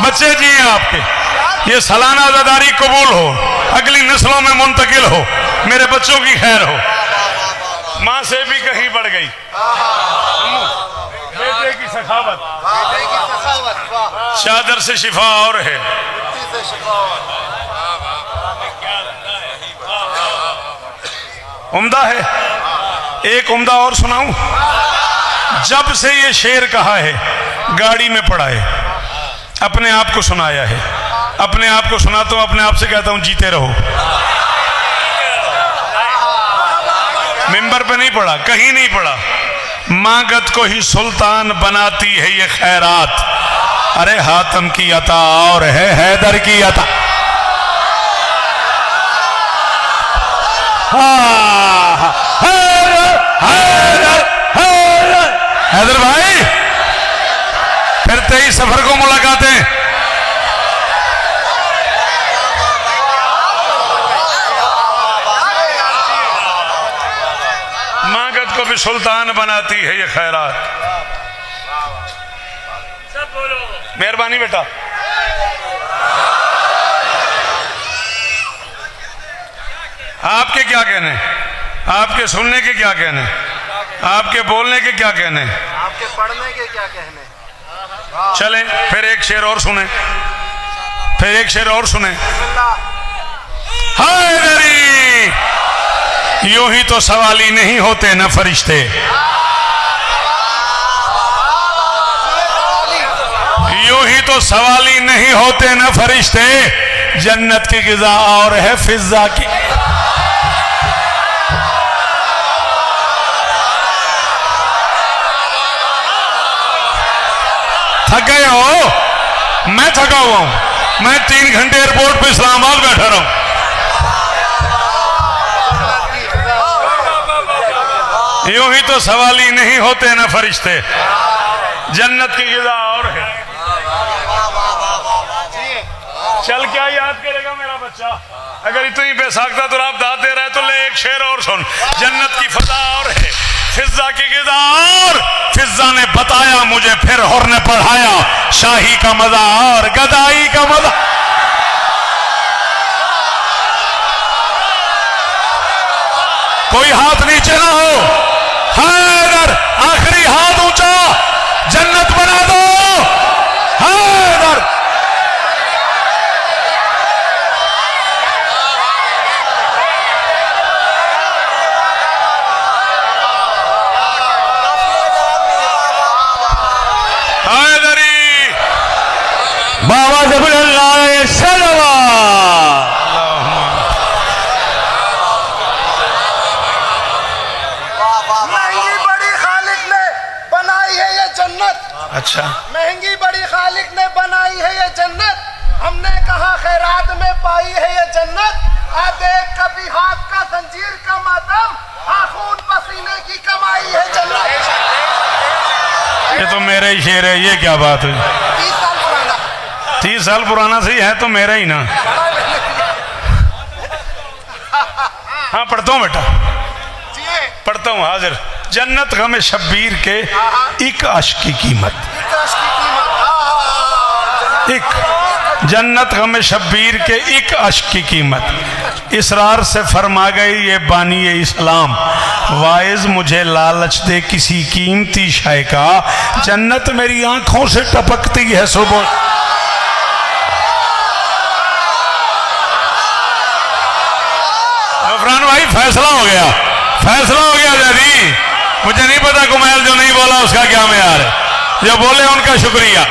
[SPEAKER 1] बच्चे जी हैं आपके, ये सालाना आजादारी कबूल हो, अगली नस्लों में मुंतकिल हो, मेरे बच्चों की खैर हो। माँ से भी कहीं बढ़ गई बेटे की सखावत, चादर से शिफा और है। उम्दा है। एक उम्दा और सुनाऊं। जब से ये शेर कहा है गाड़ी में पड़ा है, अपने आप को सुनाया है, अपने आप को सुनाता हूं, अपने आप से कहता हूं जीते रहो। मिंबर पे नहीं पढ़ा, कहीं नहीं पढ़ा। मांगत को ही सुल्तान बनाती है ये खैरात, अरे हातम की अता और है हैदर की अता। हैदर भाई, फिर 23 सफर को मुलाकातें। मांगत को भी सुल्तान बनाती है ये खैरात। मेहरबानी बेटा। आपके क्या कहने, आपके सुनने के क्या कहने, आपके बोलने के क्या कहने,
[SPEAKER 2] आपके पढ़ने के क्या कहने।
[SPEAKER 1] चले फिर एक शेर और सुने, फिर एक शेर और सुने। हाय दरी, यूं ही तो सवाली नहीं होते न फरिश्ते, यूं ही तो सवाली नहीं होते न फरिश्ते, जन्नत की गिज़ा और है फिज़्ज़ा की। थक गए हो? मैं थका हुआ हूं। मैं 3 घंटे एयरपोर्ट पे इस्लामाबाद बैठा रहा हूं। यूं ही तो सवाली नहीं होते ना फरिश्ते, जन्नत की गिज़ा और है। चल क्या याद करेगा मेरा बच्चा, अगर इतनी बेसाख्ता तो आप दाद दे रहे तो ले एक शेर और सुन। जन्नत की फजा और है, फिजा की गिज़ा और फिजा ने बताया मुझे, फिर हुर ने पढ़ाया शाही का मजा और गदाई का मजा। कोई हाथ नीचे ना हो, हैदर आखिरी हाथ ऊंचा, जन्नत बना दो हैदर। हैदरी
[SPEAKER 3] बाबा ज़फ़रुल्लाह सल्लल्लाहु।
[SPEAKER 2] महंगी बड़ी खालिक ने बनाई है ये जन्नत,
[SPEAKER 1] अच्छा
[SPEAKER 2] महंगी बड़ी खालिक ने बनाई है ये जन्नत। हमने कहा खैरात में पाई है ये जन्नत। आ देख कभी हाथ का जंजीर का मातम, खून पसीने की कमाई है जन्नत।
[SPEAKER 1] ये तो मेरा ही शेर है, ये क्या बात है?
[SPEAKER 2] 30 साल पुराना।
[SPEAKER 1] 30 साल पुराना सही है तो मेरा ही ना। हाँ पढ़ता हूँ बेटा,
[SPEAKER 2] जी
[SPEAKER 1] पढ़ता हूँ। हाजिर जन्नत गम शब्बीर के एक अश्क की कीमत,
[SPEAKER 2] विकास की कीमत।
[SPEAKER 1] एक जन्नत गम शब्बीर के एक अश्क की कीमत। इसरार से फरमा गई ये बानी इस्लाम, वाइज मुझे लालच दे किसी कीमती शय का, जन्नत मेरी आंखों से टपकती है सुबह। अफरान भाई फैसला हो गया, फैसला हो गया दादी। मुझे नहीं पता कुमैल जो नहीं बोला उसका क्या मेयार है, जो बोले उनका शुक्रिया।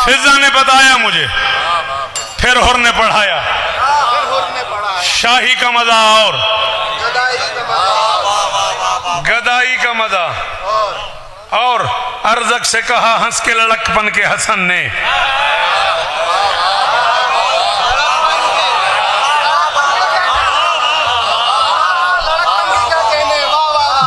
[SPEAKER 1] फिजा ने बताया मुझे, फिर हुर ने पढ़ाया शाही का मजा और गदाई का मजा। और अरजक से कहा हंस के लड़कपन के हसन ने,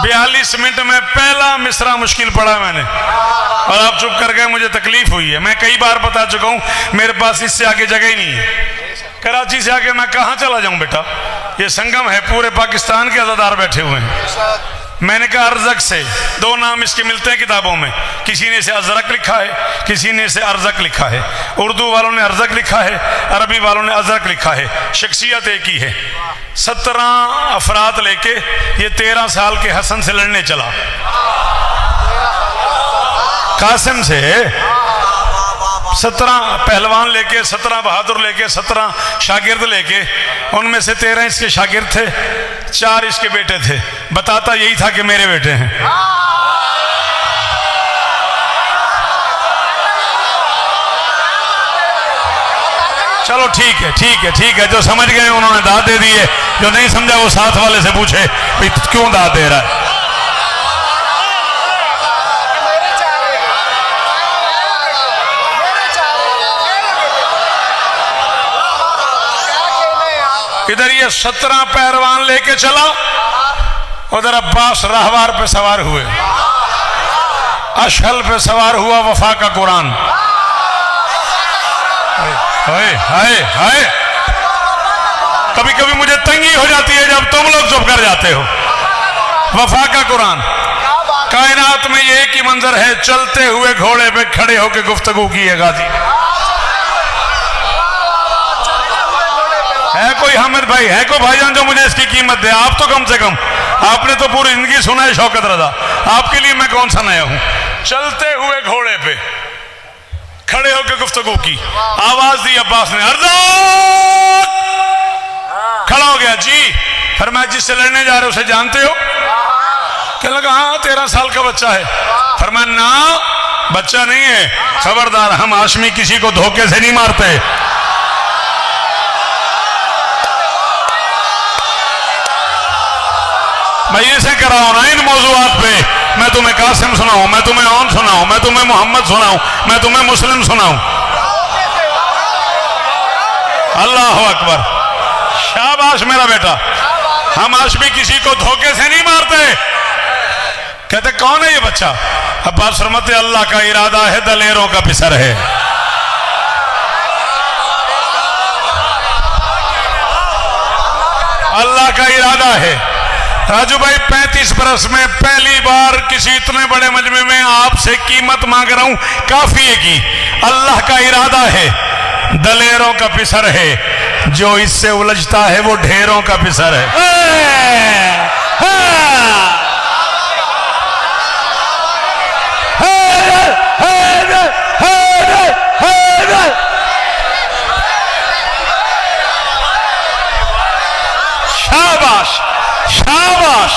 [SPEAKER 1] बयालीस मिनट में पहला मिसरा मुश्किल पड़ा मैंने, और आप चुप कर गए, मुझे तकलीफ हुई है। मैं कई बार बता चुका हूं मेरे पास इससे आगे जगह ही नहीं है। कराची से आगे मैं कहां चला जाऊं बेटा, ये संगम है, पूरे पाकिस्तान के अज़ादार बैठे हुए हैं। मैंने कहा अरजक से, दो नाम इसके मिलते हैं किताबों में, किसी ने इसे अजरक लिखा है, किसी ने इसे अरजक लिखा है। उर्दू वालों ने अरजक लिखा है, अरबी वालों ने अजरक लिखा है। शख्सियत एक ही है। 17 अफराद लेके ये 13 साल के हसन से लड़ने चला, कासिम से 17 पहलवान लेके, 17 बहादुर लेके, 17 शागिर्द लेके, उनमें से 13 इसके शागिर्द थे, 4 इसके बेटे थे। बताता यही था कि मेरे बेटे हैं। चलो ठीक है, ठीक है, ठीक है, जो समझ गए उन्होंने दाद दे दी है, जो नहीं समझा वो साथ वाले से पूछे भाई क्यों दाद दे रहा है। इधर ये 17 पहलवान लेके चला, उधर अब्बास राहवार पे सवार हुए, अशहल पे सवार हुआ वफा का कुरान। हाय हाय हाय, कभी कभी मुझे तंगी हो जाती है जब तुम लोग चुप कर जाते हो। वफा का कुरान, कायनात में ये एक ही मंजर है, चलते हुए घोड़े पे खड़े होकर गुफ्तगू की है गाजी। है कोई हामिद भाई, है कोई भाईजान जो मुझे इसकी कीमत दे? आप तो कम से कम, आपने तो पूरी जिंदगी सुना है शौकत रजा, आपके लिए मैं कौन सा नया हूं। चलते हुए घोड़े पे खड़े होकर गुफ्तगू की, आवाज दी अब्बास ने, अरजक! खड़ा हो गया जी। फिर मैं जिससे लड़ने जा रहे उसे जानते हो? कहने लगा हाँ 13 साल का बच्चा है। फिर मैं ना, बच्चा नहीं है, खबरदार, हम हाशमी किसी को धोखे से नहीं मारते। मैं ये से कराऊं ना इन मौजूआत पे, मैं तुम्हें कासिम सुनाऊं, मैं तुम्हें औन सुनाऊं, मैं तुम्हें मोहम्मद सुनाऊं, मैं तुम्हें मुस्लिम सुनाऊं। अल्लाह अकबर, शाबाश मेरा बेटा, हम आज भी किसी को धोखे से नहीं मारते। कहते कौन है ये बच्चा? अब्बास फरमाते अल्लाह का इरादा है, दलेरों का पिसर है। अल्लाह का इरादा है। राजू भाई 35 बरस में पहली बार किसी इतने बड़े मजमे में आपसे कीमत मांग रहा हूं काफिए की। अल्लाह का इरादा है, दलेरों का पिसर है, जो इससे उलझता है वो ढेरों का पिसर है। शाबाश शाबाश,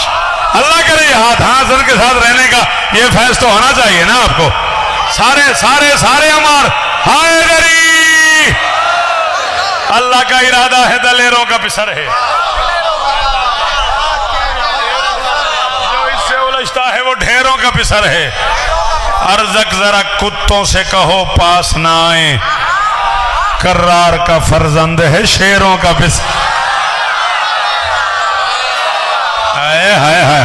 [SPEAKER 1] अल्लाह करे हाथ हाथ के साथ रहने का ये फैस तो होना चाहिए ना आपको। सारे सारे सारे अमार हायदरी, अल्लाह का इरादा है, दलेरों का पिसर है, जो इससे उलझता है वो ढेरों का पिसर है। अर्जक जरा कुत्तों से कहो पास ना आए, कर्रार का फर्जंद है शेरों का पिसर। हाय हाय हाय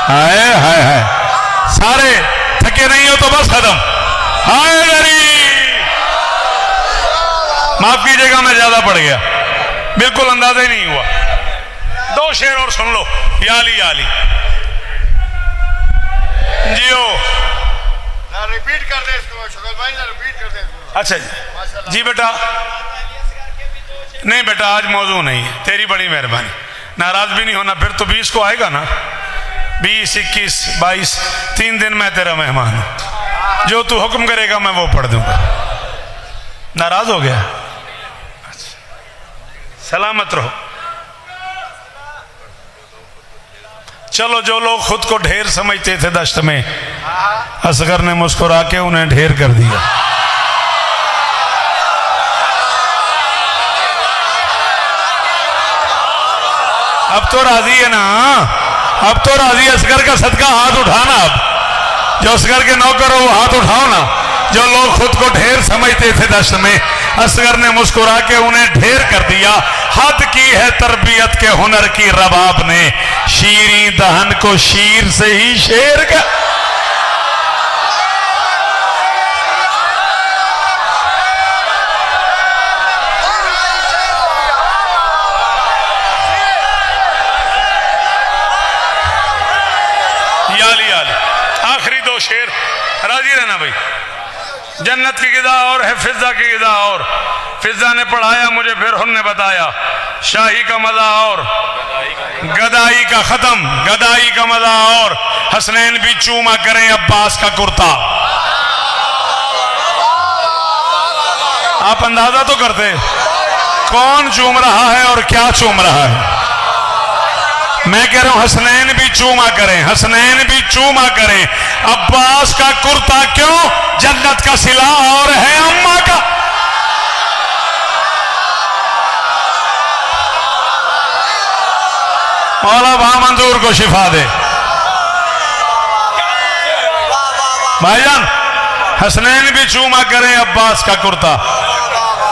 [SPEAKER 1] हाय हाय हाय, सारे थके नहीं हो तो बस खत्म। हाय गरी, माफ कीजिएगा मैं ज्यादा पड़ गया, बिल्कुल अंदाजा ही नहीं हुआ। 2 शेर और सुन लो। याली याली जियो
[SPEAKER 4] ना रिपीट कर दे इसको शक्ल भाई, ना रिपीट कर दे इसको।
[SPEAKER 1] अच्छा जी, जी बेटा, नहीं बेटा आज मौजू नहीं है, तेरी बड़ी मेहरबानी, नाराज भी नहीं होना। फिर तो 20 को आएगा ना, 20, 21, 22, 3 दिन मैं तेरा मेहमान हूं, जो तू हुक्म करेगा मैं वो पढ़ दूंगा। नाराज हो गया? सलामत रहो। चलो, जो लोग खुद को ढेर समझते थे दश्त में, असगर ने मुस्कुरा के उन्हें ढेर कर दिया। अब तो राजी है ना, अब तो राजी। असगर का सदका हाथ उठाना, अब जो असगर के नौकर हो वो हाथ उठाओ ना। जो लोग खुद को ढेर समझते थे दश्त में, असगर ने मुस्कुरा के उन्हें ढेर कर दिया। हद की है तरबियत के हुनर की रबाब ने, शीरी दहन को शीर से ही शेर का। आखिरी 2 शेर, राजी रहना भाई। जन्नत की गिदा और है फिजा की गिदा और, फिजा ने पढ़ाया मुझे फिर उन्होंने बताया। शाही का मजा और गदाई का खत्म, गदाई का मजा और, हसनैन भी चूमा करें अब्बास का कुर्ता। आप अंदाजा तो करते कौन चूम रहा है और क्या चूम रहा है। मैं कह रहा हूं हसनैन भी चूमा करें, हसनैन भी चूमा करें अब्बास का कुर्ता। क्यों? जन्नत का सिला और है अम्मा का। मौला वहां मंजूर को शिफा दे। भाईजान, हसनैन भी चूमा करें अब्बास का कुर्ता।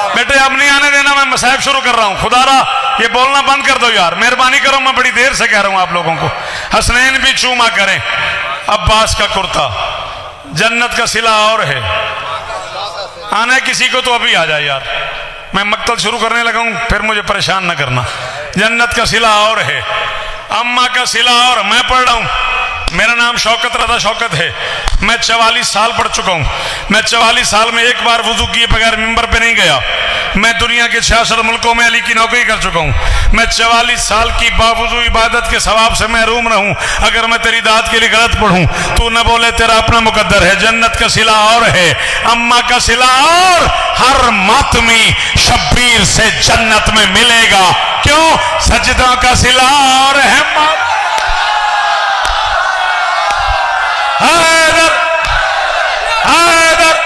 [SPEAKER 1] बेटे अब नहीं आने देना, मैं मसाइब शुरू कर रहा हूं। खुदारा ये बोलना बंद कर दो यार, मेहरबानी करो, मैं बड़ी देर से कह रहा हूं आप लोगों को। हसनैन भी चूमा करें अब्बास का कुर्ता, जन्नत का सिला और है। आना है किसी को तो अभी आ जाए यार, मैं मक्तल शुरू करने लगा हूं, फिर मुझे परेशान न करना। जन्नत का सिला और है, अम्मा का सिला और। मैं पढ़ रहा हूं, मेरा नाम शौकत रजा शौकत है, मैं 44 साल पढ़ चुका हूं। मैं 44 साल में एक बार वुजू किए बगैर मिंबर पे नहीं गया। मैं दुनिया के 66 मुल्कों में अली की नौकरी कर चुका हूं। मैं 44 साल की बावजूद इबादत के सवाब से महरूम रहूं। अगर मैं तेरी दाद के लिए गलत पढ़ूं, तू न बोले तेरा अपना मुकद्दर है। जन्नत का सिला और है, अम्मा का सिला और। हर मातमी शब्बीर से जन्नत में मिलेगा। क्यों? सजदा का सिला और है। हैदर हैदर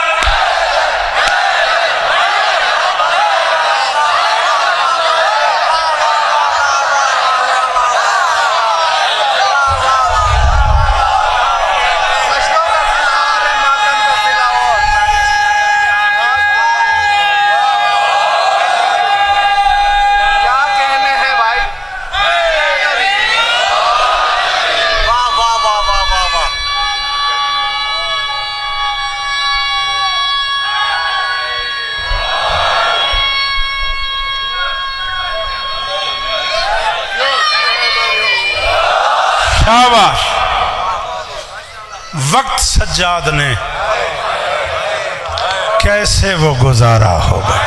[SPEAKER 2] क्या कहने हैं भाई।
[SPEAKER 1] शाबाश। वक्त सज्जाद ने कैसे वो गुजारा होगा।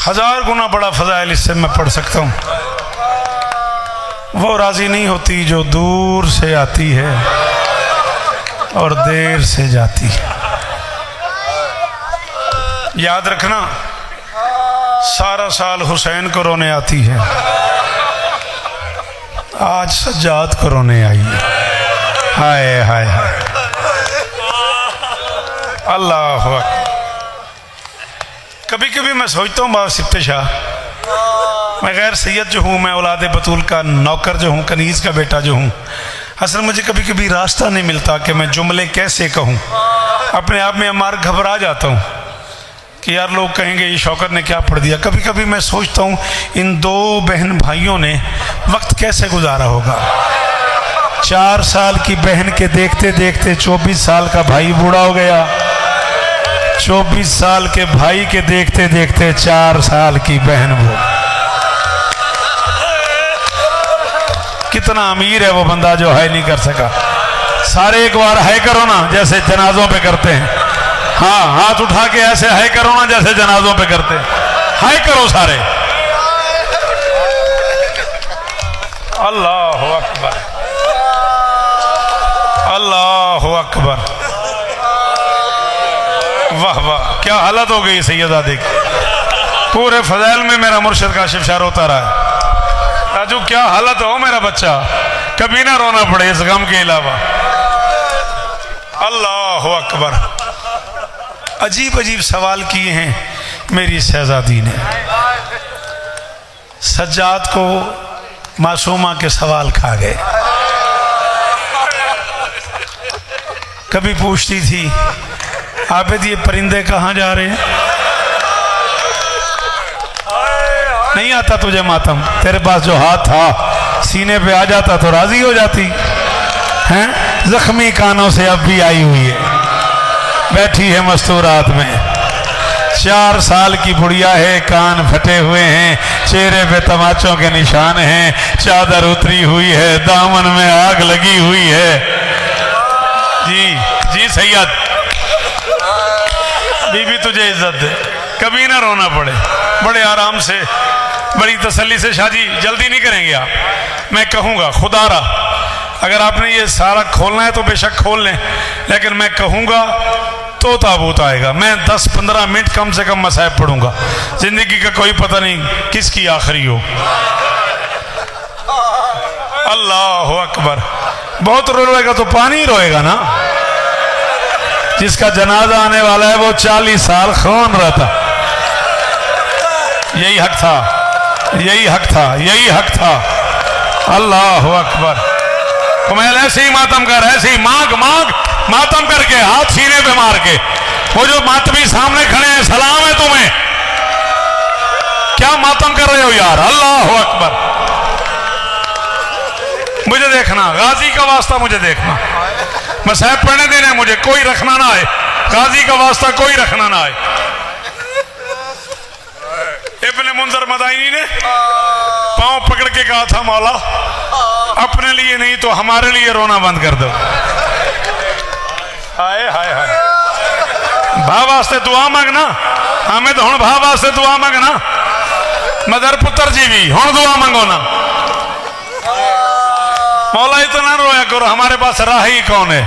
[SPEAKER 1] हजार गुना बड़ा फजाइल इससे मैं पढ़ सकता हूँ। वो राजी नहीं होती जो दूर से आती है और देर से जाती है। याद रखना, सारा साल हुसैन को रोने आती है, आज सज्जाद को रोने आई है। हाय हाय हाय, अल्लाह अकबर। कभी कभी मैं सोचता हूँ बाबा सिफ्ते शाह, मैं गैर सैयद जो हूँ, मैं औलाद बतूल का नौकर जो हूँ, कनीज का बेटा जो हूँ, असल मुझे कभी कभी रास्ता नहीं मिलता कि मैं जुमले कैसे कहूँ। अपने आप में अमार घबरा जाता हूँ कि यार लोग कहेंगे ये शौकत ने क्या पढ़ दिया। कभी कभी मैं सोचता हूँ इन दो बहन भाइयों ने वक्त कैसे गुजारा होगा। 4 साल की बहन के देखते देखते 24 साल का भाई बूढ़ा हो गया, 24 साल के भाई के देखते देखते 4 साल की बहन बूढ़ा। कितना अमीर है वो बंदा जो है नहीं कर सका। सारे एक बार है करो ना, जैसे जनाजों पे करते हैं। हाँ, हाथ उठा के ऐसे है करो ना जैसे जनाजों पे करते हैं। हाय करो सारे। अल्लाह अकबर, अल्लाह अकबर। वाह वाह, क्या हालत हो गई सैयदा देख। पूरे फजैल में मेरा मुर्शिद काशिफ शाह रोता रहा है। राजू क्या हालत हो मेरा बच्चा, कभी ना रोना पड़े इस गम के अलावा। अल्लाह अकबर। अजीब अजीब सवाल किए हैं मेरी शहजादी ने। सज्जाद को मासूमा के सवाल खा गए। कभी पूछती थी आबिद ये परिंदे कहाँ जा रहे हैं? नहीं आता तुझे मातम? तेरे पास जो हाथ था सीने पे आ जाता तो राजी हो जाती हैं। जख्मी कानों से अब भी आई हुई है, बैठी है मस्तूरात में। 4 साल की बुढ़िया है, कान फटे हुए हैं, चेहरे पे तमाचों के निशान हैं, चादर उतरी हुई है, दामन में आग लगी हुई है। जी जी सैयद, बीबी तुझे इज्जत दे, कभी ना रोना पड़े। बड़े आराम से, बड़ी तसल्ली से। शादी जल्दी नहीं करेंगे आप, मैं कहूँगा खुदारा अगर आपने ये सारा खोलना है तो बेशक खोल लें, लेकिन मैं कहूँगा तो ताबूत आएगा। मैं 10-15 मिनट कम से कम मसाइब पढ़ूंगा। जिंदगी का कोई पता नहीं किसकी आखिरी हो। अल्लाह अकबर। बहुत रोएगा तो पानी रोएगा ना। जिसका जनाजा आने वाला है वो 40 साल कौन रहता। यही हक था, यही हक था, यही हक था। अल्लाह अकबर। कुमैल ऐसे ही मातम कर, ऐसे ही मांग मांग मातम करके, हाथ सीने पे मार के। वो जो मातमी सामने खड़े हैं, सलाम है तुम्हें। क्या मातम कर रहे हो यार? अल्लाह अकबर। मुझे देखना, गाजी का वास्ता मुझे देखना। मसाइब पढ़ने देना है मुझे, कोई रखना ना आए। गाजी का वास्ता कोई रखना ना आए। इब्ने मुंजर मदाइनी ने पांव पकड़ के कहा था, मौला अपने लिए नहीं तो हमारे लिए रोना बंद कर दो। हाय हाय हाय। भा वास्ते दुआ मांगना, हमें तो हूं भा वास्ते दुआ मांगना। मदर पुत्र जी भी हूं दुआ मांगो ना। मौला इतना रोया करो, हमारे पास राह ही कौन है।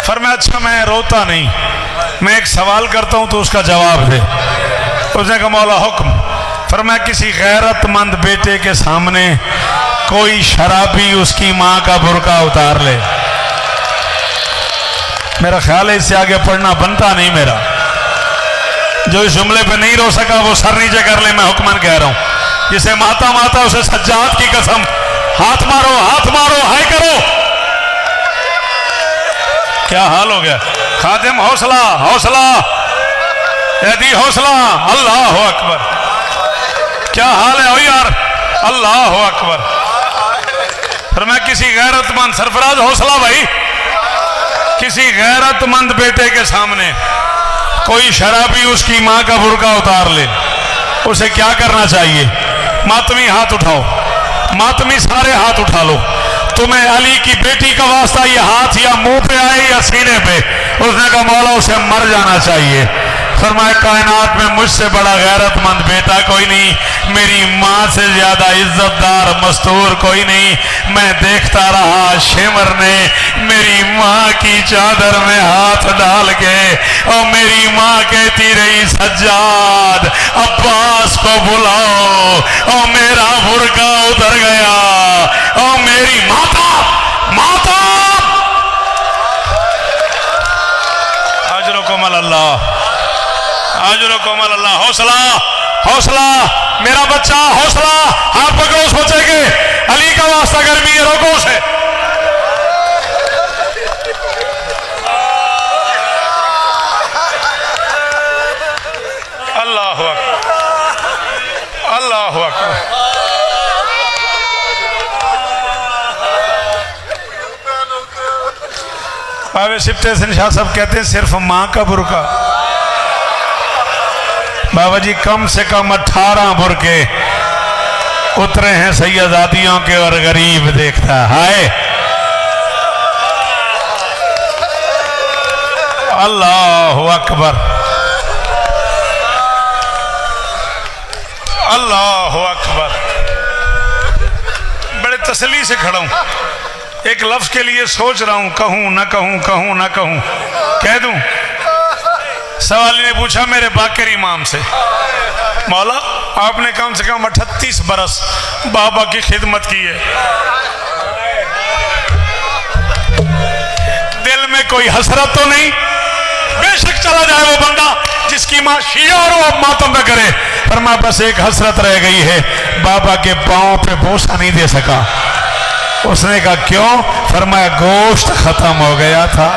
[SPEAKER 1] फरमाया अच्छा मैं रोता नहीं, मैं एक सवाल करता हूं तो उसका जवाब दे। उसने कहा मौला हुक्म। फरमाया किसी गैरतमंद बेटे के सामने कोई शराबी उसकी माँ का बुर्का उतार ले। मेरा ख्याल है इससे आगे पढ़ना बनता नहीं मेरा। जो इस जुमले पे नहीं रो सका वो सर नीचे कर ले, मैं हुक्मन कह रहा हूं। जिसे माता माता उसे सज्जाद की कसम, हाथ मारो, हाथ मारो, हाय करो। क्या हाल हो गया? खादिम हौसला, हौसला, यदि हौसला। अल्लाह अकबर। क्या हाल है ओ यार? अल्लाह अकबर। फिर मैं किसी गैरतमंद, सरफराज हौसला भाई, किसी गैरतमंद बेटे के सामने कोई शराबी उसकी माँ का बुर्का उतार ले। उसे क्या करना चाहिए? मातमी हाथ उठाओ, मातमी सारे हाथ उठा लो। तुम्हें अली की बेटी का वास्ता ये हाथ या मुंह पे आए या सीने पे? उसने कहा मौला उसे मर जाना चाहिए। फरमाया कायनात में मुझसे बड़ा गैरतमंद बेटा कोई नहीं, मेरी माँ से ज्यादा इज्जतदार मस्तूर कोई नहीं। मैं देखता रहा शेमर ने मेरी माँ की चादर में हाथ डाल के और मेरी माँ कहती रही सज्जाद अब्बास को बुलाओ, और मेरा बुर्का उतर गया और मेरी माता माता अजरो कोमल अल्लाह, अजरो कोमल अल्लाह। हौसला हौसला मेरा बच्चा, हौसला। हाथ पकड़ो उस बच्चे के, अली का वास्ता गर्मी है, रोको उसे। अल्लाह अकबर, अल्लाह अकबर। बाबे सिफ्ते सिंह शाह साहब कहते हैं सिर्फ माँ का बुर्का। बाबा जी कम से कम 18 बुरके उतरे हैं सैयदादियों के और गरीब देखता हाय। अल्लाह अकबर, अल्लाह अकबर। बड़े तसल्ली से खड़ा हूं, एक लफ्ज के लिए सोच रहा हूं, कहूं ना कहूं, कहूं ना कहूं, कह दूं। सवाली ने पूछा मेरे बाकर इमाम से, मौला आपने कम से कम 38 बरस बाबा की खिदमत की है, दिल में कोई हसरत तो नहीं? बेशक चला जाए वो बंदा जिसकी माँ शिया और वो मातम पे करे, पर माँ बस एक हसरत रह गई है, बाबा के पांव पे बोसा नहीं दे सका। उसने कहा क्यों? फरमाया गोश्त खत्म हो गया था,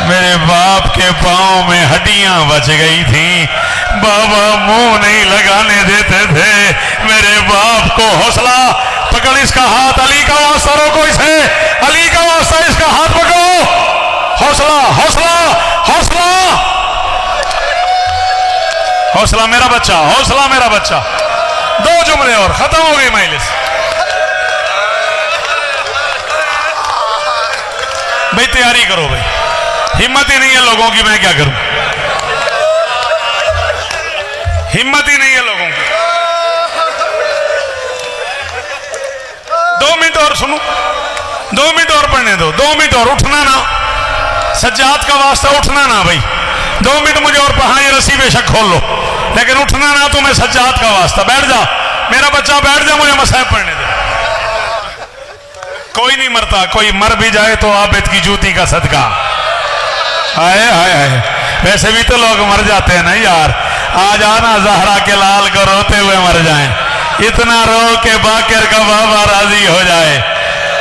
[SPEAKER 1] मेरे बाप के पांव में हड्डियां बच गई थी, बाबा मुंह नहीं लगाने देते थे मेरे बाप को। हौसला पकड़ इसका हाथ, अली का वास्ता रोको इसे, अली का वास्ता इसका हाथ पकड़ो। हौसला हौसला हौसला हौसला मेरा बच्चा, हौसला मेरा बच्चा। 2 जुमले और खत्म हो गई मजलिस। भाई तैयारी करो भाई, हिम्मत ही नहीं है लोगों की, मैं क्या करूं? हिम्मत ही नहीं है लोगों की। 2 मिनट और सुनो, 2 मिनट और पढ़ने दो, 2 मिनट और। उठना ना, सज्जाद का वास्ता उठना ना भाई, 2 मिनट मुझे और पढ़ा, ये रस्सी बेशक खोल लो, लेकिन उठना ना तुम्हें सज्जाद का वास्ता। बैठ जा मेरा बच्चा, बैठ जा, मुझे मसाहब पढ़ने दे। कोई नहीं मरता, कोई मर भी जाए तो आबिद की जूती का सदका। हाय हाय हाय, वैसे भी तो लोग मर जाते हैं ना यार, आ जाना जहरा के लाल को रोते हुए मर जाएं, इतना रो के बाकर का बाबा राजी हो जाए।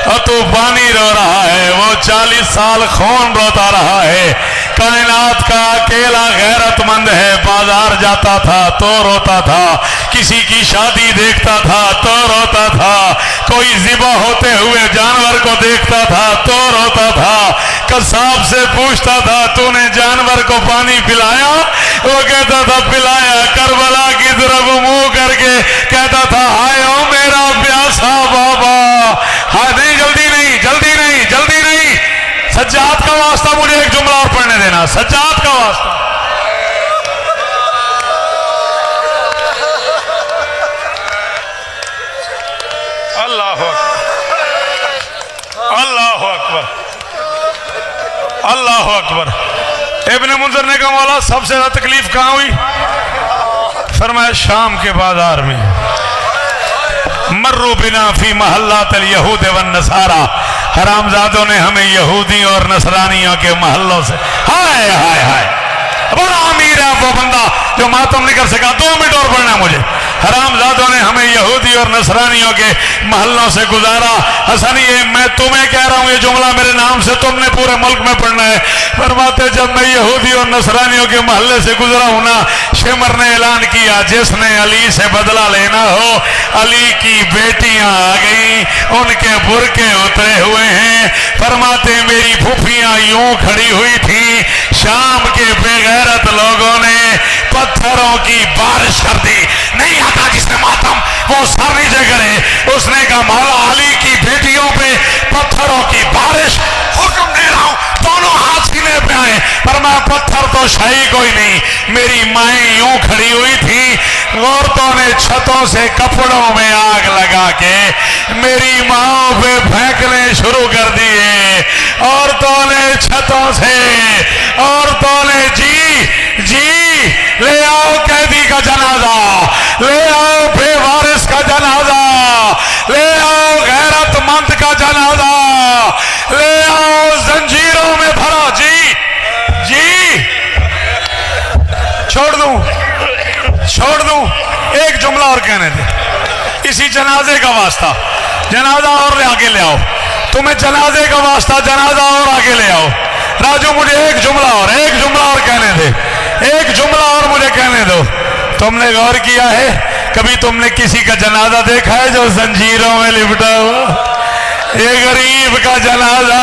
[SPEAKER 1] और तू पानी रो रहा है, वो 40 साल खून रोता रहा है, कायनात का अकेला गैरतमंद है, बाजार जाता था तो रोता था, किसी की शादी देखता था तो रोता था, कोई ज़िबा होते हुए जानवर को देखता था तो रोता था, कसाब से पूछता था तूने जानवर को पानी पिलाया? वो कहता था पिलाया। करबला की तरफ मुंह करके कहता था हाय ओ मेरा प्यासा बाबा। हाँ नहीं, जल्दी नहीं, जल्दी नहीं, जल्दी नहीं। सज्जाद का वास्ता मुझे एक जुमला और पढ़ने देना, सज्जाद का वास्ता। अल्लाह अल्लाह अकबर, अल्लाह अकबर। इब्ने मुंज़र ने कहा मौला सबसे ज्यादा तकलीफ कहाँ हुई? फरमाया शाम के बाजार में। मर्रू बिना फी महल्लात अल यहूद वन नसारा, हरामजादों ने हमें यहूदी और नसरानियों के महल्लों से। हाय हाय हाय, बड़ा अमीर है वो बंदा जो मातम नहीं कर सका। 2 मिनट और पढ़ना मुझे। हरामजादों ने हमें यहूदी और नसरानियों के महल्लों से गुजारा। हसन ये मैं तुम्हें कह रहा हूँ, ये जुमला मेरे नाम से तुमने पूरे मुल्क में पढ़ना है। फरमाते जब मैं यहूदी और नसरानियों के महल्ले से गुजरा हूं ना, शेमर ने ऐलान किया जिसने अली से बदला लेना हो, अली की बेटियां आ गई, उनके बुरके उतरे हुए हैं। फरमाते मेरी फूफियां यूं खड़ी हुई थी, शाम के बेगैरत लोगों ने पत्थरों की बारिश कर दी। वो सर नीचे करे। उसने कहा मौला अली की बेटियों पे पत्थरों की बारिश, हुक्म दे रहा हूं दोनों हाथ सीने पे आए। पर मैं पत्थर तो सही कोई नहीं, मेरी माएँ यूं खड़ी हुई थी, औरतों ने छतों से कपड़ों में आग लगा के मेरी माओ पे फेंकने शुरू कर दिए। औरतों ने छतों से, औरतों ने जी ले आओ कैदी का जनाजा, ले आओ बेवारिस का जनाजा, ले आओ गैरतमंद का जनाजा, ले आओ जंजीरों में भरा। जी छोड़ दूं एक जुमला और कहने दे, इसी जनाजे का वास्ता, जनाजा और आगे ले आओ, तुम्हें जनाजे का वास्ता जनाजा और आगे ले आओ। राजू मुझे एक जुमला और कहने दे, एक जुमला और मुझे कहने दो। तुमने गौर किया है कभी तुमने किसी का जनाजा देखा है जो जंजीरों में लिपटा हुआ? ये गरीब का जनाजा